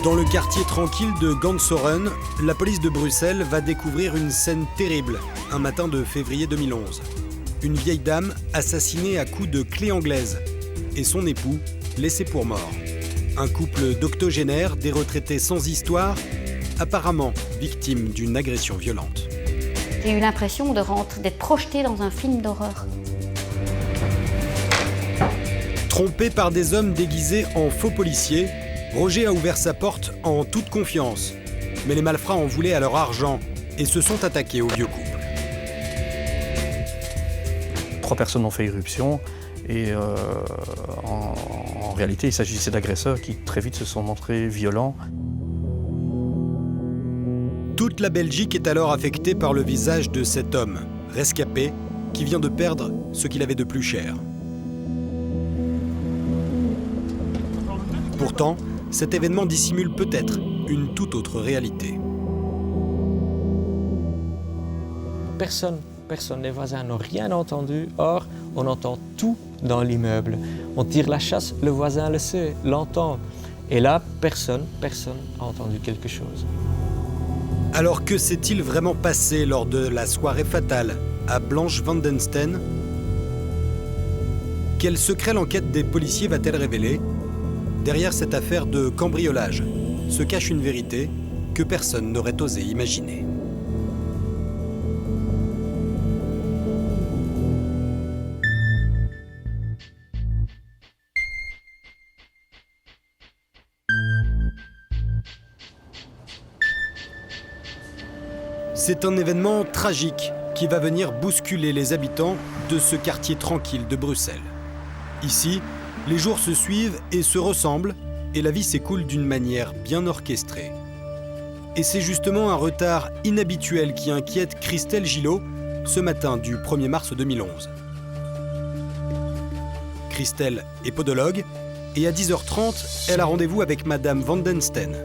Dans le quartier tranquille de Gansoren, la police de Bruxelles va découvrir une scène terrible un matin de février 2011. Une vieille dame assassinée à coups de clé anglaise et son époux laissé pour mort. Un couple d'octogénaires, des retraités sans histoire, apparemment victimes d'une agression violente. J'ai eu l'impression d'être projetée dans un film d'horreur. Trompé par des hommes déguisés en faux policiers, Roger a ouvert sa porte en toute confiance. Mais les malfrats en voulaient à leur argent et se sont attaqués au vieux couple. 3 personnes ont fait irruption et en réalité, il s'agissait d'agresseurs qui très vite se sont montrés violents. Toute la Belgique est alors affectée par le visage de cet homme, rescapé, qui vient de perdre ce qu'il avait de plus cher. Pourtant, cet événement dissimule peut-être une toute autre réalité. Personne, les voisins n'ont rien entendu. Or, on entend tout dans l'immeuble. On tire la chasse, le voisin le sait, l'entend. Et là, personne n'a entendu quelque chose. Alors que s'est-il vraiment passé lors de la soirée fatale à Blanche Van den Steen? Quel secret l'enquête des policiers va-t-elle révéler? Derrière cette affaire de cambriolage se cache une vérité que personne n'aurait osé imaginer. C'est un événement tragique qui va venir bousculer les habitants de ce quartier tranquille de Bruxelles. Ici, les jours se suivent et se ressemblent, et la vie s'écoule d'une manière bien orchestrée. Et c'est justement un retard inhabituel qui inquiète Christelle Gillot ce matin du 1er mars 2011. Christelle est podologue, et à 10h30, elle a rendez-vous avec Madame Van den Steen.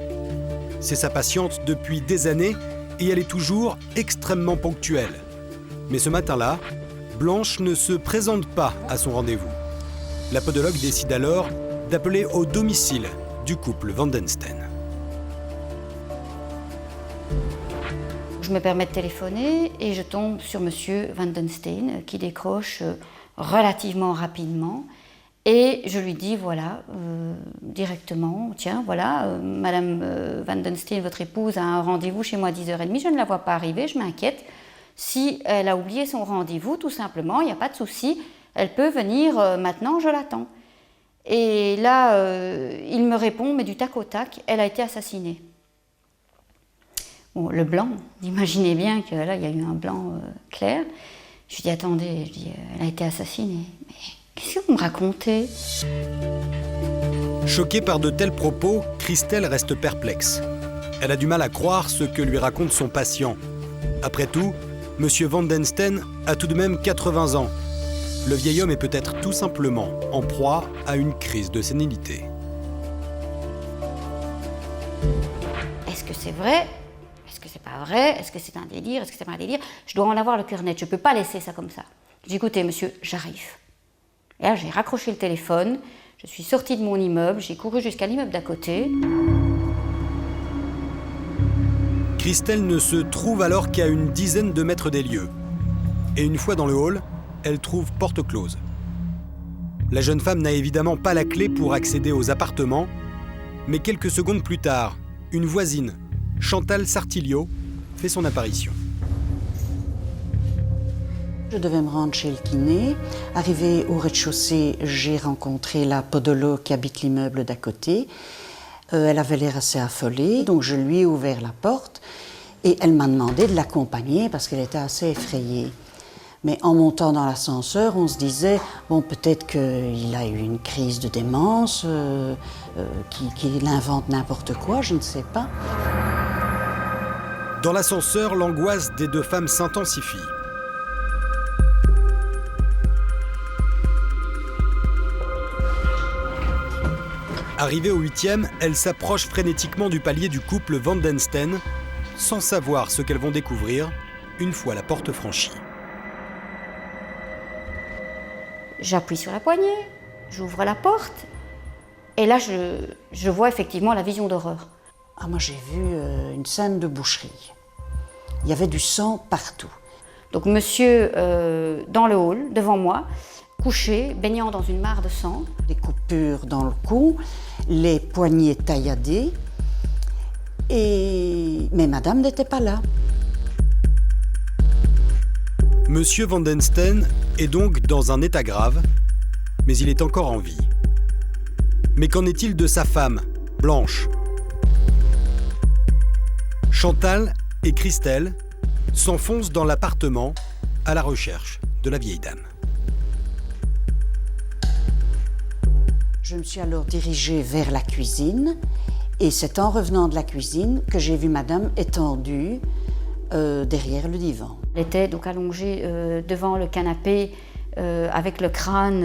C'est sa patiente depuis des années, et elle est toujours extrêmement ponctuelle. Mais ce matin-là, Blanche ne se présente pas à son rendez-vous. La podologue décide alors d'appeler au domicile du couple Van den Steen. Je me permets de téléphoner et je tombe sur Monsieur Van den Steen qui décroche relativement rapidement. Et je lui dis, voilà, directement, tiens, voilà, Madame Van den Steen, votre épouse, a un rendez-vous chez moi à 10h30, je ne la vois pas arriver, je m'inquiète. Si elle a oublié son rendez-vous, tout simplement, il n'y a pas de souci, elle peut venir maintenant, je l'attends. Et là, il me répond, mais du tac au tac, elle a été assassinée. Bon, le blanc, imaginez bien que là, il y a eu un blanc clair. Je lui dis, attendez, elle a été assassinée. Mais qu'est-ce que vous me racontez? Choquée par de tels propos, Christelle reste perplexe. Elle a du mal à croire ce que lui raconte son patient. Après tout, Monsieur Van den Steen a tout de même 80 ans. Le vieil homme est peut-être tout simplement en proie à une crise de sénilité. Est-ce que c'est vrai? Est-ce que c'est pas vrai? Est-ce que c'est un délire? Est-ce que c'est pas un délire? Je dois en avoir le cœur net, je peux pas laisser ça comme ça. J'ai dit, écoutez, monsieur, j'arrive. Et là, j'ai raccroché le téléphone, je suis sortie de mon immeuble, j'ai couru jusqu'à l'immeuble d'à côté. Christelle ne se trouve alors qu'à une dizaine de mètres des lieux. Et une fois dans le hall, elle trouve porte close. La jeune femme n'a évidemment pas la clé pour accéder aux appartements, mais quelques secondes plus tard, une voisine, Chantal Sartilio, fait son apparition. Je devais me rendre chez le kiné. Arrivée au rez-de-chaussée, j'ai rencontré la podologue qui habite l'immeuble d'à côté. Elle avait l'air assez affolée, donc je lui ai ouvert la porte et elle m'a demandé de l'accompagner parce qu'elle était assez effrayée. Mais en montant dans l'ascenseur, on se disait, bon, peut-être qu'il a eu une crise de démence, qu'il invente n'importe quoi, je ne sais pas. Dans l'ascenseur, l'angoisse des deux femmes s'intensifie. Arrivée au 8e, elles s'approchent frénétiquement du palier du couple Van den Steen, sans savoir ce qu'elles vont découvrir une fois la porte franchie. J'appuie sur la poignée, j'ouvre la porte, et là je vois effectivement la vision d'horreur. Ah, moi j'ai vu une scène de boucherie. Il y avait du sang partout. Donc monsieur dans le hall, devant moi, couché, baignant dans une mare de sang. Des coupures dans le cou, les poignets tailladés. Mais madame n'était pas là. Monsieur Van den Steen est donc dans un état grave, mais il est encore en vie. Mais qu'en est-il de sa femme, Blanche? Chantal et Christelle s'enfoncent dans l'appartement à la recherche de la vieille dame. Je me suis alors dirigée vers la cuisine et c'est en revenant de la cuisine que j'ai vu madame étendue derrière le divan. Elle était donc allongée devant le canapé avec le crâne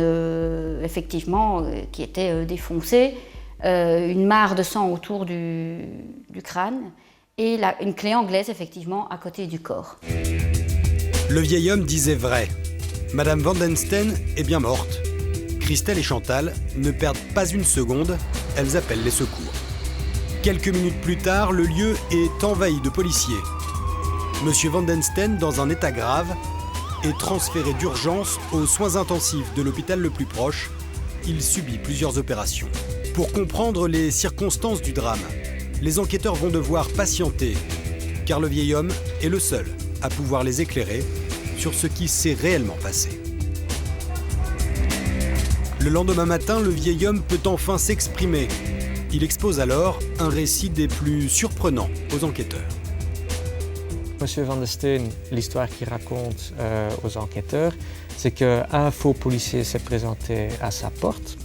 effectivement qui était défoncé, une mare de sang autour du crâne et une clé anglaise effectivement à côté du corps. Le vieil homme disait vrai. Madame Van den Steen est bien morte. Christelle et Chantal ne perdent pas une seconde, elles appellent les secours. Quelques minutes plus tard, le lieu est envahi de policiers. Monsieur Van den Steen, dans un état grave, est transféré d'urgence aux soins intensifs de l'hôpital le plus proche. Il subit plusieurs opérations. Pour comprendre les circonstances du drame, les enquêteurs vont devoir patienter, car le vieil homme est le seul à pouvoir les éclairer sur ce qui s'est réellement passé. Le lendemain matin, le vieil homme peut enfin s'exprimer. Il expose alors un récit des plus surprenants aux enquêteurs. Monsieur Van den Steen, l'histoire qu'il raconte aux enquêteurs, c'est qu'un faux policier s'est présenté à sa porte.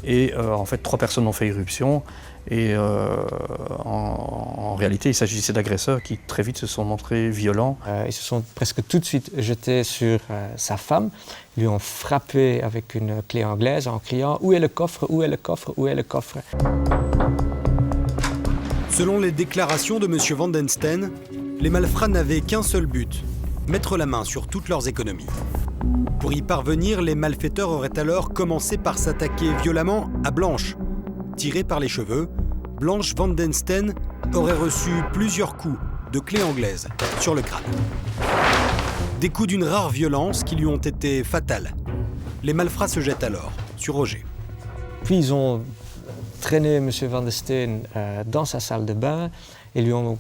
Et en fait, 3 personnes ont fait irruption. Et en réalité, il s'agissait d'agresseurs qui très vite se sont montrés violents. Ils se sont presque tout de suite jetés sur sa femme, lui ont frappé avec une clé anglaise en criant « Où est le coffre? Où est le coffre? Où est le coffre ?» Selon les déclarations de M. Van den Steen, les malfrats n'avaient qu'un seul but, mettre la main sur toutes leurs économies. Pour y parvenir, les malfaiteurs auraient alors commencé par s'attaquer violemment à Blanche. Tirée par les cheveux, Blanche Van den Steen aurait reçu plusieurs coups de clé anglaise sur le crâne. Des coups d'une rare violence qui lui ont été fatales. Les malfrats se jettent alors sur Roger. Puis ils ont traîné M. Van den Steen dans sa salle de bain et lui ont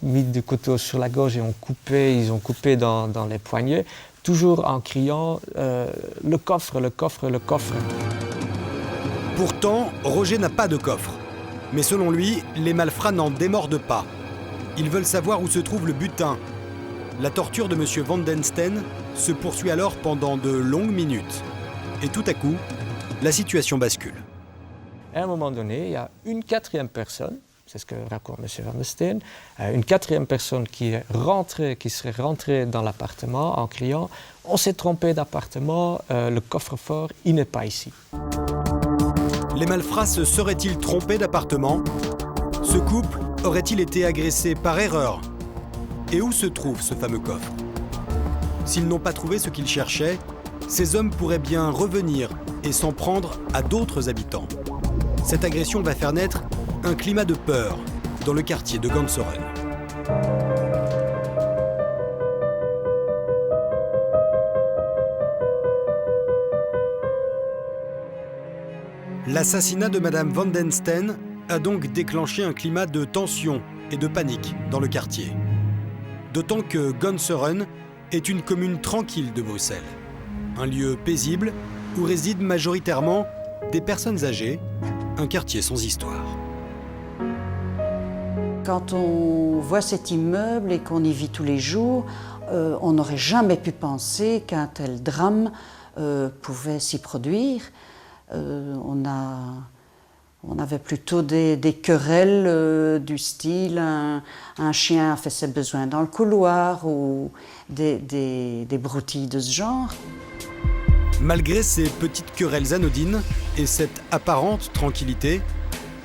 mis du couteau sur la gorge et ils ont coupé dans les poignets, toujours en criant le coffre, le coffre, le coffre. Pourtant, Roger n'a pas de coffre. Mais selon lui, les malfrats n'en démordent pas. Ils veulent savoir où se trouve le butin. La torture de M. Van den Steen se poursuit alors pendant de longues minutes. Et tout à coup, la situation bascule. À un moment donné, il y a une 4e personne, c'est ce que raconte M. Van den Steen, une 4e personne qui serait rentrée dans l'appartement en criant « On s'est trompé d'appartement, le coffre-fort, il n'est pas ici ». Les malfrats se seraient-ils trompés d'appartement? Ce couple aurait-il été agressé par erreur? Et où se trouve ce fameux coffre? S'ils n'ont pas trouvé ce qu'ils cherchaient, ces hommes pourraient bien revenir et s'en prendre à d'autres habitants. Cette agression va faire naître un climat de peur dans le quartier de Ganseren. L'assassinat de Madame Van den Steen a donc déclenché un climat de tension et de panique dans le quartier. D'autant que Ganseren est une commune tranquille de Bruxelles. Un lieu paisible où résident majoritairement des personnes âgées, un quartier sans histoire. Quand on voit cet immeuble et qu'on y vit tous les jours, on n'aurait jamais pu penser qu'un tel drame pouvait s'y produire. On avait plutôt des querelles du style un chien a fait ses besoins dans le couloir ou des broutilles de ce genre. Malgré ces petites querelles anodines et cette apparente tranquillité,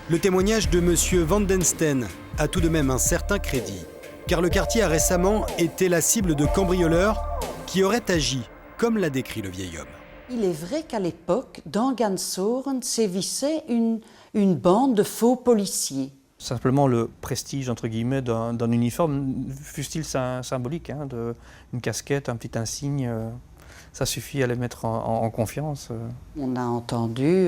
le témoignage de M. Van den Steen a tout de même un certain crédit, car le quartier a récemment été la cible de cambrioleurs qui auraient agi comme l'a décrit le vieil homme. Il est vrai qu'à l'époque, dans Ganseren sévissait une bande de faux policiers. simplement le prestige, entre guillemets, d'un uniforme, fût-il symbolique, hein, une casquette, un petit insigne, ça suffit à les mettre en confiance. On a entendu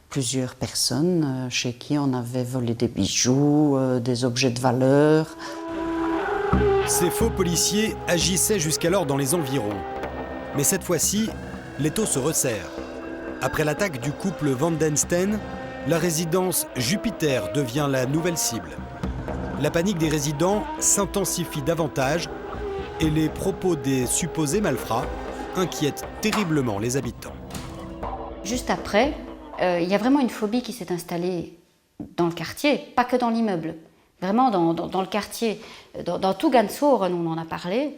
plusieurs personnes chez qui on avait volé des bijoux, des objets de valeur. Ces faux policiers agissaient jusqu'alors dans les environs. Mais cette fois-ci, l'étau se resserre. Après l'attaque du couple Van den Steen, la résidence Jupiter devient la nouvelle cible. La panique des résidents s'intensifie davantage et les propos des supposés malfrats inquiètent terriblement les habitants. Juste après, il y a vraiment une phobie qui s'est installée dans le quartier, pas que dans l'immeuble. Vraiment dans le quartier, dans tout Ganshoren, on en a parlé.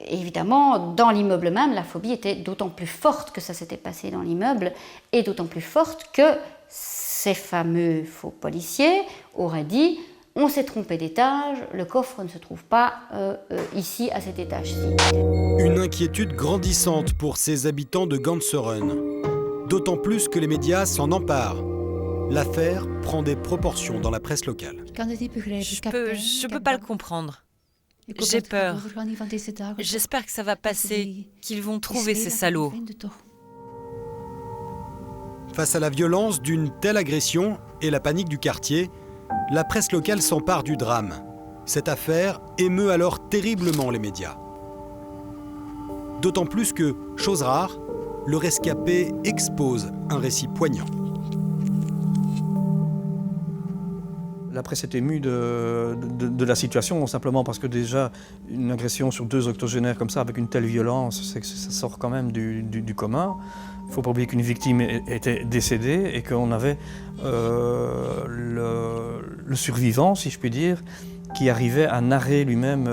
Évidemment, dans l'immeuble même, la phobie était d'autant plus forte que ça s'était passé dans l'immeuble, et d'autant plus forte que ces fameux faux policiers auraient dit « on s'est trompé d'étage, le coffre ne se trouve pas ici, à cet étage-ci ». Une inquiétude grandissante pour ces habitants de Ganshoren, d'autant plus que les médias s'en emparent. L'affaire prend des proportions dans la presse locale. Je peux pas le comprendre. J'ai peur. J'espère que ça va passer, qu'ils vont trouver ces salauds. Face à la violence d'une telle agression et la panique du quartier, la presse locale s'empare du drame. Cette affaire émeut alors terriblement les médias. D'autant plus que, chose rare, le rescapé expose un récit poignant. La presse est émue de la situation, simplement parce que déjà, une agression sur 2 octogénaires comme ça, avec une telle violence, c'est que ça sort quand même du commun. Il ne faut pas oublier qu'une victime était décédée et qu'on avait le survivant, si je puis dire, qui arrivait à narrer lui-même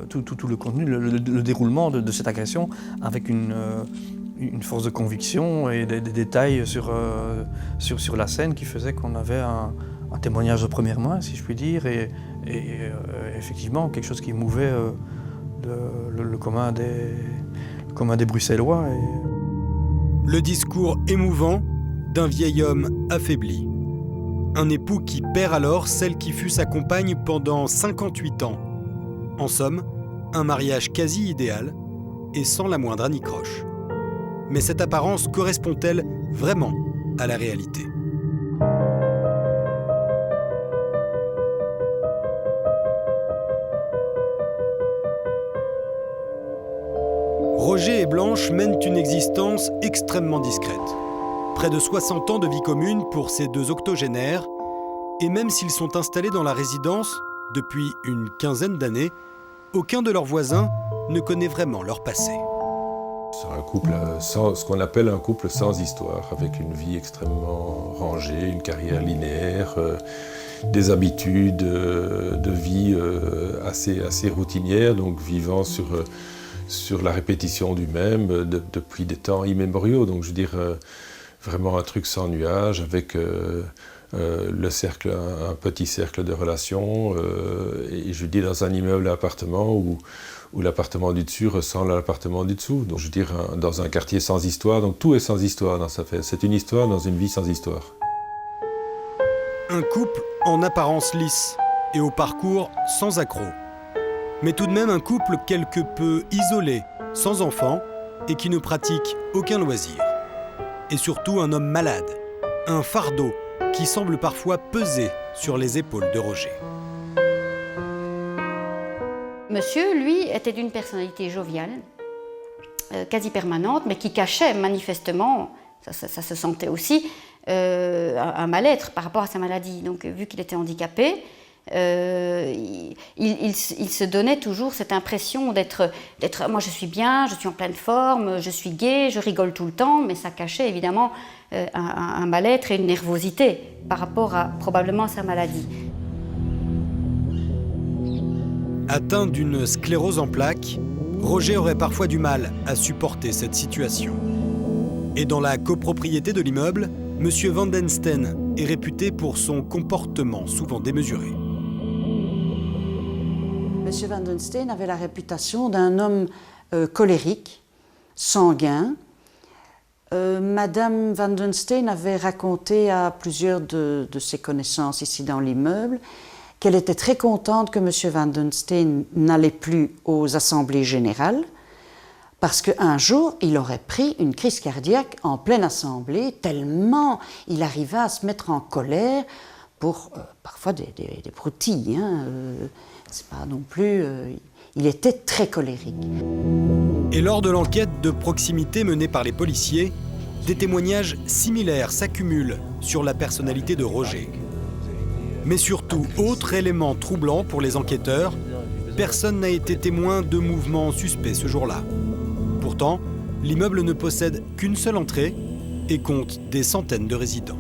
tout le contenu, le déroulement de cette agression avec une force de conviction et des détails sur la scène qui faisaient qu'on avait un témoignage de première main, si je puis dire, et effectivement quelque chose qui mouvait le commun des Bruxellois. Le discours émouvant d'un vieil homme affaibli. Un époux qui perd alors celle qui fut sa compagne pendant 58 ans. En somme, un mariage quasi idéal et sans la moindre anicroche. Mais cette apparence correspond-elle vraiment à la réalité ? Roger et Blanche mènent une existence extrêmement discrète. Près de 60 ans de vie commune pour ces 2 octogénaires, et même s'ils sont installés dans la résidence depuis une quinzaine d'années, aucun de leurs voisins ne connaît vraiment leur passé. C'est un couple ce qu'on appelle un couple sans histoire, avec une vie extrêmement rangée, une carrière linéaire, des habitudes de vie assez routinières, donc vivant sur la répétition du même depuis des temps immémoriaux. Donc je veux dire, vraiment un truc sans nuage, avec un petit cercle de relations, et je veux dire dans un immeuble à appartement où l'appartement du dessus ressemble à l'appartement du dessous. Donc je veux dire, dans un quartier sans histoire, donc tout est sans histoire dans sa fête. C'est une histoire dans une vie sans histoire. Un couple en apparence lisse et au parcours sans accroc. Mais tout de même un couple quelque peu isolé, sans enfants et qui ne pratique aucun loisir. Et surtout un homme malade, un fardeau qui semble parfois peser sur les épaules de Roger. Monsieur, lui, était d'une personnalité joviale, quasi permanente, mais qui cachait manifestement, ça se sentait aussi, un mal-être par rapport à sa maladie. Donc, vu qu'il était handicapé, il se donnait toujours cette impression d'être moi je suis bien, je suis en pleine forme, je suis gai, je rigole tout le temps, mais ça cachait évidemment un mal-être et une nervosité par rapport à probablement sa maladie. Atteint d'une sclérose en plaques, Roger aurait parfois du mal à supporter cette situation. Et dans la copropriété de l'immeuble, M. Van den Steen est réputé pour son comportement souvent démesuré. M. Van den Steen avait la réputation d'un homme colérique, sanguin, Madame Van den Steen avait raconté à plusieurs de ses connaissances ici dans l'immeuble qu'elle était très contente que M. Van den Steen n'allait plus aux assemblées générales parce qu'un jour, il aurait pris une crise cardiaque en pleine assemblée tellement il arrivait à se mettre en colère pour parfois des broutilles. C'est pas non plus... il était très colérique. Et lors de l'enquête de proximité menée par les policiers, des témoignages similaires s'accumulent sur la personnalité de Roger. Mais surtout, autre élément troublant pour les enquêteurs, personne n'a été témoin de mouvements suspects ce jour-là. Pourtant, l'immeuble ne possède qu'une seule entrée et compte des centaines de résidents.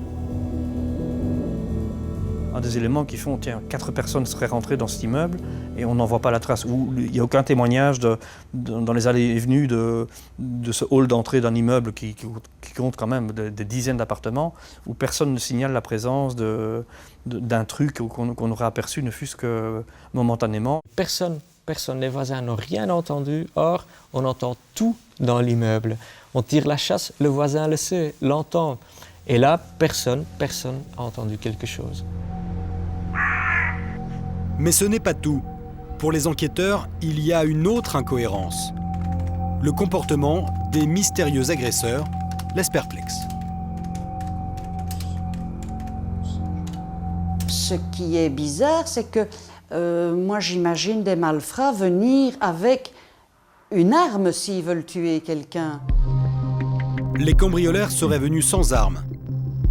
Un des éléments qui font, 4 personnes seraient rentrées dans cet immeuble et on n'en voit pas la trace. Il n'y a aucun témoignage dans les allées et venues de ce hall d'entrée d'un immeuble qui compte quand même des dizaines d'appartements, où personne ne signale la présence d'un truc qu'on aurait aperçu, ne fût-ce que momentanément. Personne, les voisins n'ont rien entendu, or on entend tout dans l'immeuble. On tire la chasse, le voisin le sait, l'entend. Et là, personne n'a entendu quelque chose. Mais ce n'est pas tout. Pour les enquêteurs, il y a une autre incohérence. Le comportement des mystérieux agresseurs laisse perplexe. Ce qui est bizarre, c'est que moi j'imagine des malfrats venir avec une arme s'ils veulent tuer quelqu'un. Les cambrioleurs seraient venus sans armes.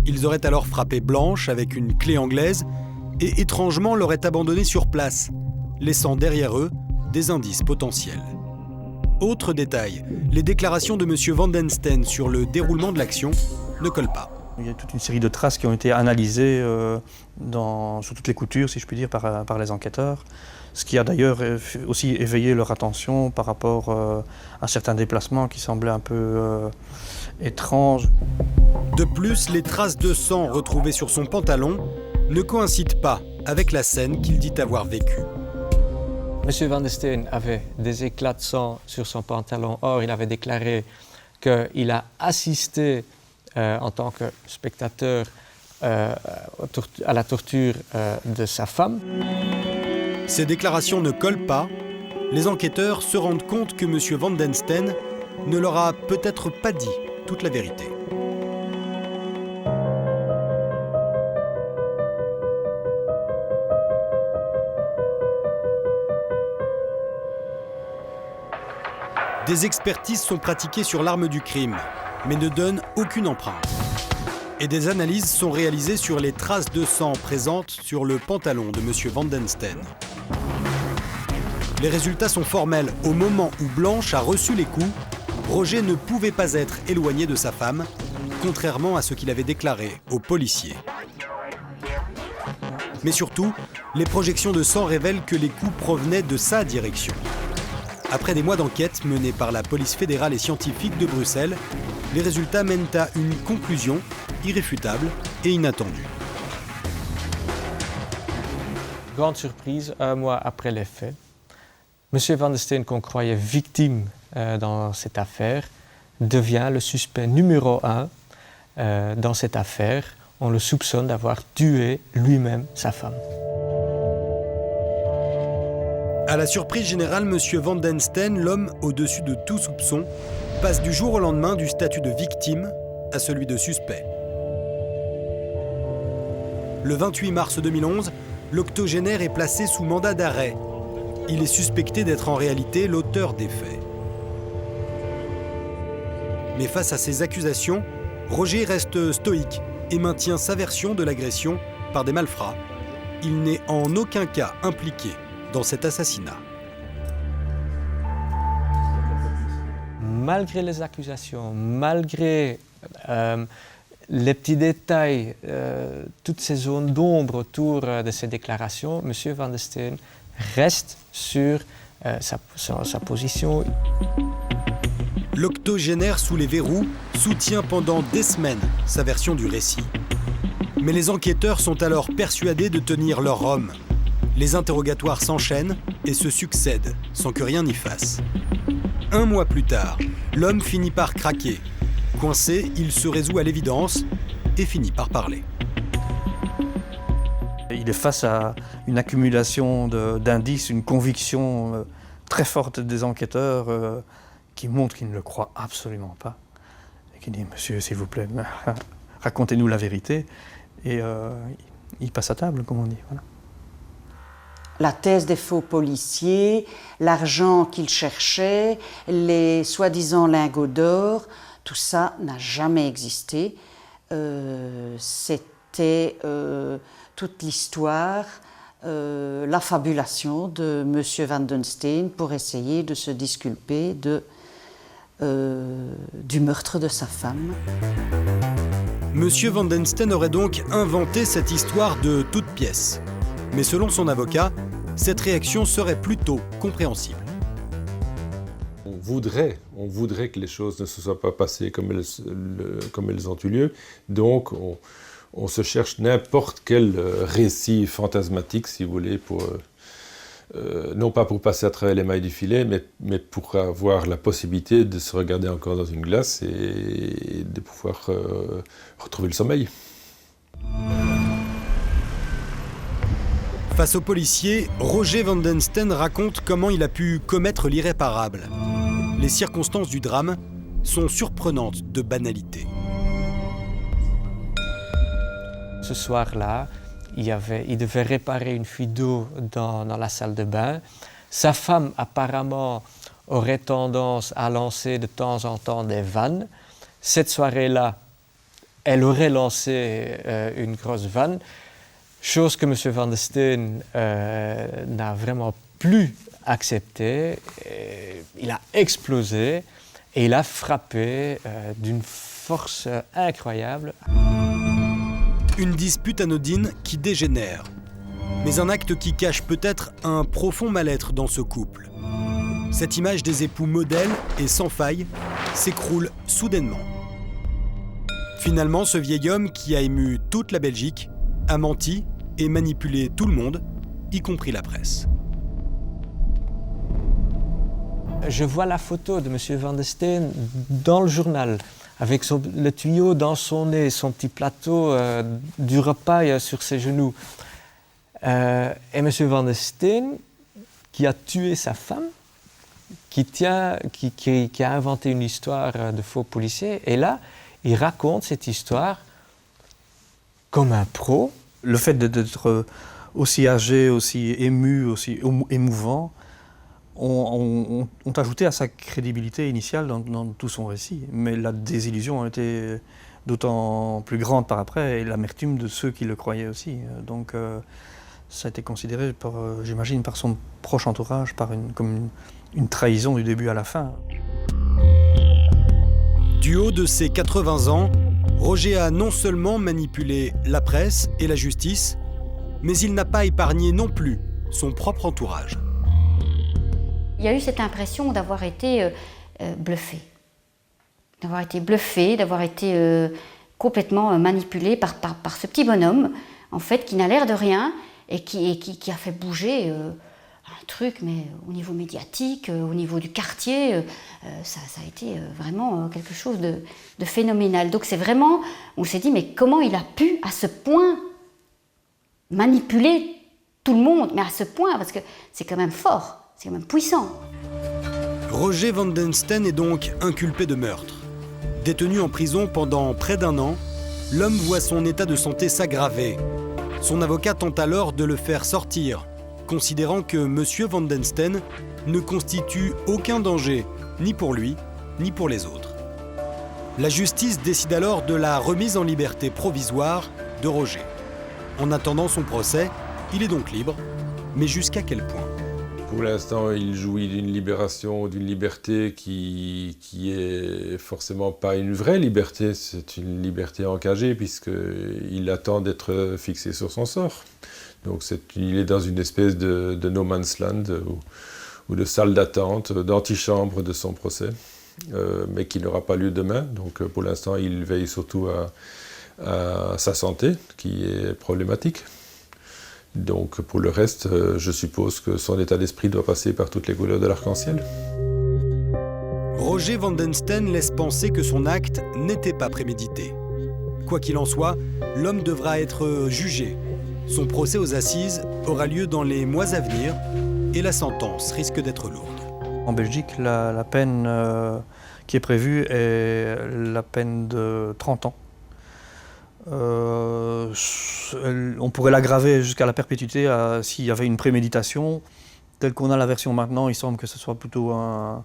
Ils auraient alors frappé Blanche avec une clé anglaise et étrangement l'auraient abandonnée sur place, laissant derrière eux des indices potentiels. Autre détail, les déclarations de M. Van den Steen sur le déroulement de l'action ne collent pas. Il y a toute une série de traces qui ont été analysées sur toutes les coutures, si je puis dire, par les enquêteurs. Ce qui a d'ailleurs aussi éveillé leur attention par rapport à certains déplacements qui semblaient un peu étranges. De plus, les traces de sang retrouvées sur son pantalon ne coïncident pas avec la scène qu'il dit avoir vécue. M. Van den Steen avait des éclats de sang sur son pantalon. Or, il avait déclaré qu'il a assisté en tant que spectateur à la torture de sa femme. Ces déclarations ne collent pas. Les enquêteurs se rendent compte que M. Van den Steen ne leur a peut-être pas dit toute la vérité. Des expertises sont pratiquées sur l'arme du crime, mais ne donnent aucune empreinte. Et des analyses sont réalisées sur les traces de sang présentes sur le pantalon de M. Van den Steen. Les résultats sont formels. Au moment où Blanche a reçu les coups, Roger ne pouvait pas être éloigné de sa femme, contrairement à ce qu'il avait déclaré aux policiers. Mais surtout, les projections de sang révèlent que les coups provenaient de sa direction. Après des mois d'enquête menée par la police fédérale et scientifique de Bruxelles, les résultats mènent à une conclusion irréfutable et inattendue. Grande surprise, un mois après les faits, M. Van den Steen, qu'on croyait victime dans cette affaire, devient le suspect numéro 1 dans cette affaire. On le soupçonne d'avoir tué lui-même sa femme. À la surprise générale, M. Van den Steen, l'homme au-dessus de tout soupçon, passe du jour au lendemain du statut de victime à celui de suspect. Le 28 mars 2011, l'octogénaire est placé sous mandat d'arrêt. Il est suspecté d'être en réalité l'auteur des faits. Mais face à ces accusations, Roger reste stoïque et maintient sa version de l'agression par des malfrats. Il n'est en aucun cas impliqué dans cet assassinat. Malgré les accusations, malgré les petits détails, toutes ces zones d'ombre autour de ces déclarations, M. Van den Steen reste sur sa position. L'octogénaire sous les verrous soutient pendant des semaines sa version du récit. Mais les enquêteurs sont alors persuadés de tenir leur homme. Les interrogatoires s'enchaînent et se succèdent sans que rien n'y fasse. Un mois plus tard, l'homme finit par craquer. Coincé, il se résout à l'évidence et finit par parler. Il est face à une accumulation d'indices, une conviction très forte des enquêteurs qui montre qu'il ne le croit absolument pas. Et qui dit « Monsieur, s'il vous plaît, racontez-nous la vérité ». Et il passe à table, comme on dit. Voilà. La thèse des faux policiers, l'argent qu'ils cherchaient, les soi-disant lingots d'or, tout ça n'a jamais existé. C'était toute l'histoire, l'affabulation de M. Van den Steen pour essayer de se disculper du meurtre de sa femme. Monsieur Van den Steen aurait donc inventé cette histoire de toutes pièces. Mais selon son avocat, cette réaction serait plutôt compréhensible. On voudrait que les choses ne se soient pas passées comme elles ont eu lieu. Donc on se cherche n'importe quel récit fantasmatique, si vous voulez, non pas pour passer à travers les mailles du filet, mais pour avoir la possibilité de se regarder encore dans une glace et de pouvoir retrouver le sommeil. Face aux policiers, Roger Van den Steen raconte comment il a pu commettre l'irréparable. Les circonstances du drame sont surprenantes de banalité. Ce soir-là, il devait réparer une fuite d'eau dans la salle de bain. Sa femme, apparemment, aurait tendance à lancer de temps en temps des vannes. Cette soirée-là, elle aurait lancé une grosse vanne, chose que M. Van den Steen n'a vraiment plus acceptée. Il a explosé et il a frappé d'une force incroyable. Une dispute anodine qui dégénère, mais un acte qui cache peut-être un profond mal-être dans ce couple. Cette image des époux modèles et sans faille s'écroule soudainement. Finalement, ce vieil homme qui a ému toute la Belgique a menti et manipulé tout le monde, y compris la presse. Je vois la photo de M. Van den Steen dans le journal, avec le tuyau dans son nez, son petit plateau du repas sur ses genoux. Et M. Van den Steen, qui a tué sa femme, qui a inventé une histoire de faux policier, et là, il raconte cette histoire comme un pro. Le fait d'être aussi âgé, aussi ému, aussi émouvant, ont ajouté à sa crédibilité initiale dans tout son récit. Mais la désillusion a été d'autant plus grande par après, et l'amertume de ceux qui le croyaient aussi. Donc ça a été considéré, j'imagine, par son proche entourage comme une trahison du début à la fin. Du haut de ses 80 ans, Roger a non seulement manipulé la presse et la justice, mais il n'a pas épargné non plus son propre entourage. Il y a eu cette impression d'avoir été bluffé. D'avoir été complètement manipulé par ce petit bonhomme, en fait, qui n'a l'air de rien et qui a fait bouger un truc, mais au niveau médiatique, au niveau du quartier, ça a été vraiment quelque chose de phénoménal. Donc c'est vraiment, on s'est dit, mais comment il a pu à ce point manipuler tout le monde, mais à ce point, parce que c'est quand même fort. C'est quand même puissant. Roger Van den Steen est donc inculpé de meurtre. Détenu en prison pendant près d'1 an, l'homme voit son état de santé s'aggraver. Son avocat tente alors de le faire sortir, considérant que M. Van den Steen ne constitue aucun danger, ni pour lui, ni pour les autres. La justice décide alors de la remise en liberté provisoire de Roger. En attendant son procès, il est donc libre, mais jusqu'à quel point ? Pour l'instant, il jouit d'une libération, d'une liberté qui est forcément pas une vraie liberté, c'est une liberté encagée puisqu'il attend d'être fixé sur son sort. Donc il est dans une espèce de no man's land ou de salle d'attente, d'antichambre de son procès, mais qui n'aura pas lieu demain. Donc pour l'instant, il veille surtout à sa santé, qui est problématique. Donc pour le reste, je suppose que son état d'esprit doit passer par toutes les couleurs de l'arc-en-ciel. Roger Van den Steen laisse penser que son acte n'était pas prémédité. Quoi qu'il en soit, l'homme devra être jugé. Son procès aux assises aura lieu dans les mois à venir et la sentence risque d'être lourde. En Belgique, la peine qui est prévue est la peine de 30 ans. On pourrait l'aggraver jusqu'à la perpétuité s'il y avait une préméditation. Telle qu'on a la version maintenant, il semble que ce soit plutôt un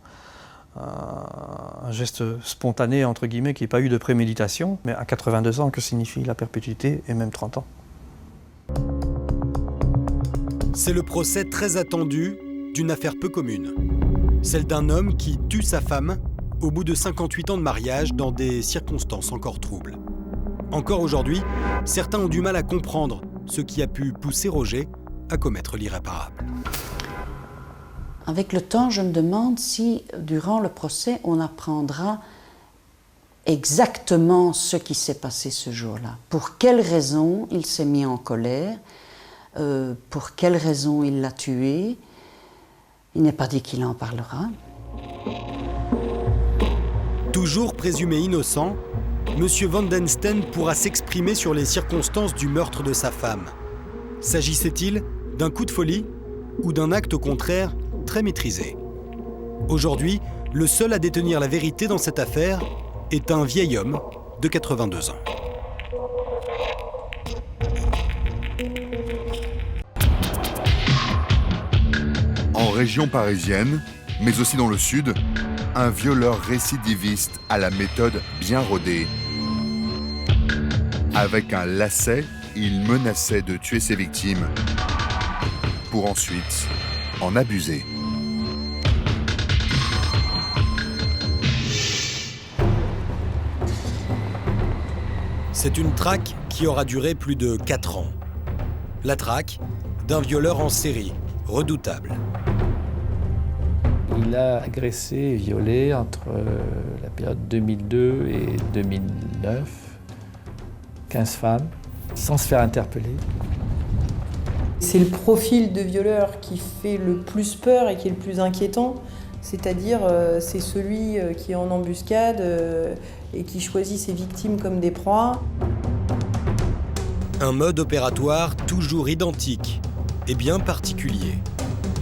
geste spontané, entre guillemets, qui n'ait pas eu de préméditation. Mais à 82 ans, que signifie la perpétuité et même 30 ans? C'est le procès très attendu d'une affaire peu commune. Celle d'un homme qui tue sa femme au bout de 58 ans de mariage dans des circonstances encore troubles. Encore aujourd'hui, certains ont du mal à comprendre ce qui a pu pousser Roger à commettre l'irréparable. Avec le temps, je me demande si, durant le procès, on apprendra exactement ce qui s'est passé ce jour-là. Pour quelles raisons il s'est mis en colère, pour quelles raisons il l'a tué. Il n'est pas dit qu'il en parlera. Toujours présumé innocent, M. Van den Steen pourra s'exprimer sur les circonstances du meurtre de sa femme. S'agissait-il d'un coup de folie ou d'un acte au contraire très maîtrisé? Aujourd'hui, le seul à détenir la vérité dans cette affaire est un vieil homme de 82 ans. En région parisienne, mais aussi dans le sud, un violeur récidiviste à la méthode bien rodée. Avec un lacet, il menaçait de tuer ses victimes pour ensuite en abuser. C'est une traque qui aura duré plus de 4 ans. La traque d'un violeur en série, redoutable. Il a agressé et violé entre la période 2002 et 2009 15 femmes, sans se faire interpeller. C'est le profil de violeur qui fait le plus peur et qui est le plus inquiétant. C'est-à-dire, c'est celui qui est en embuscade et qui choisit ses victimes comme des proies. Un mode opératoire toujours identique et bien particulier,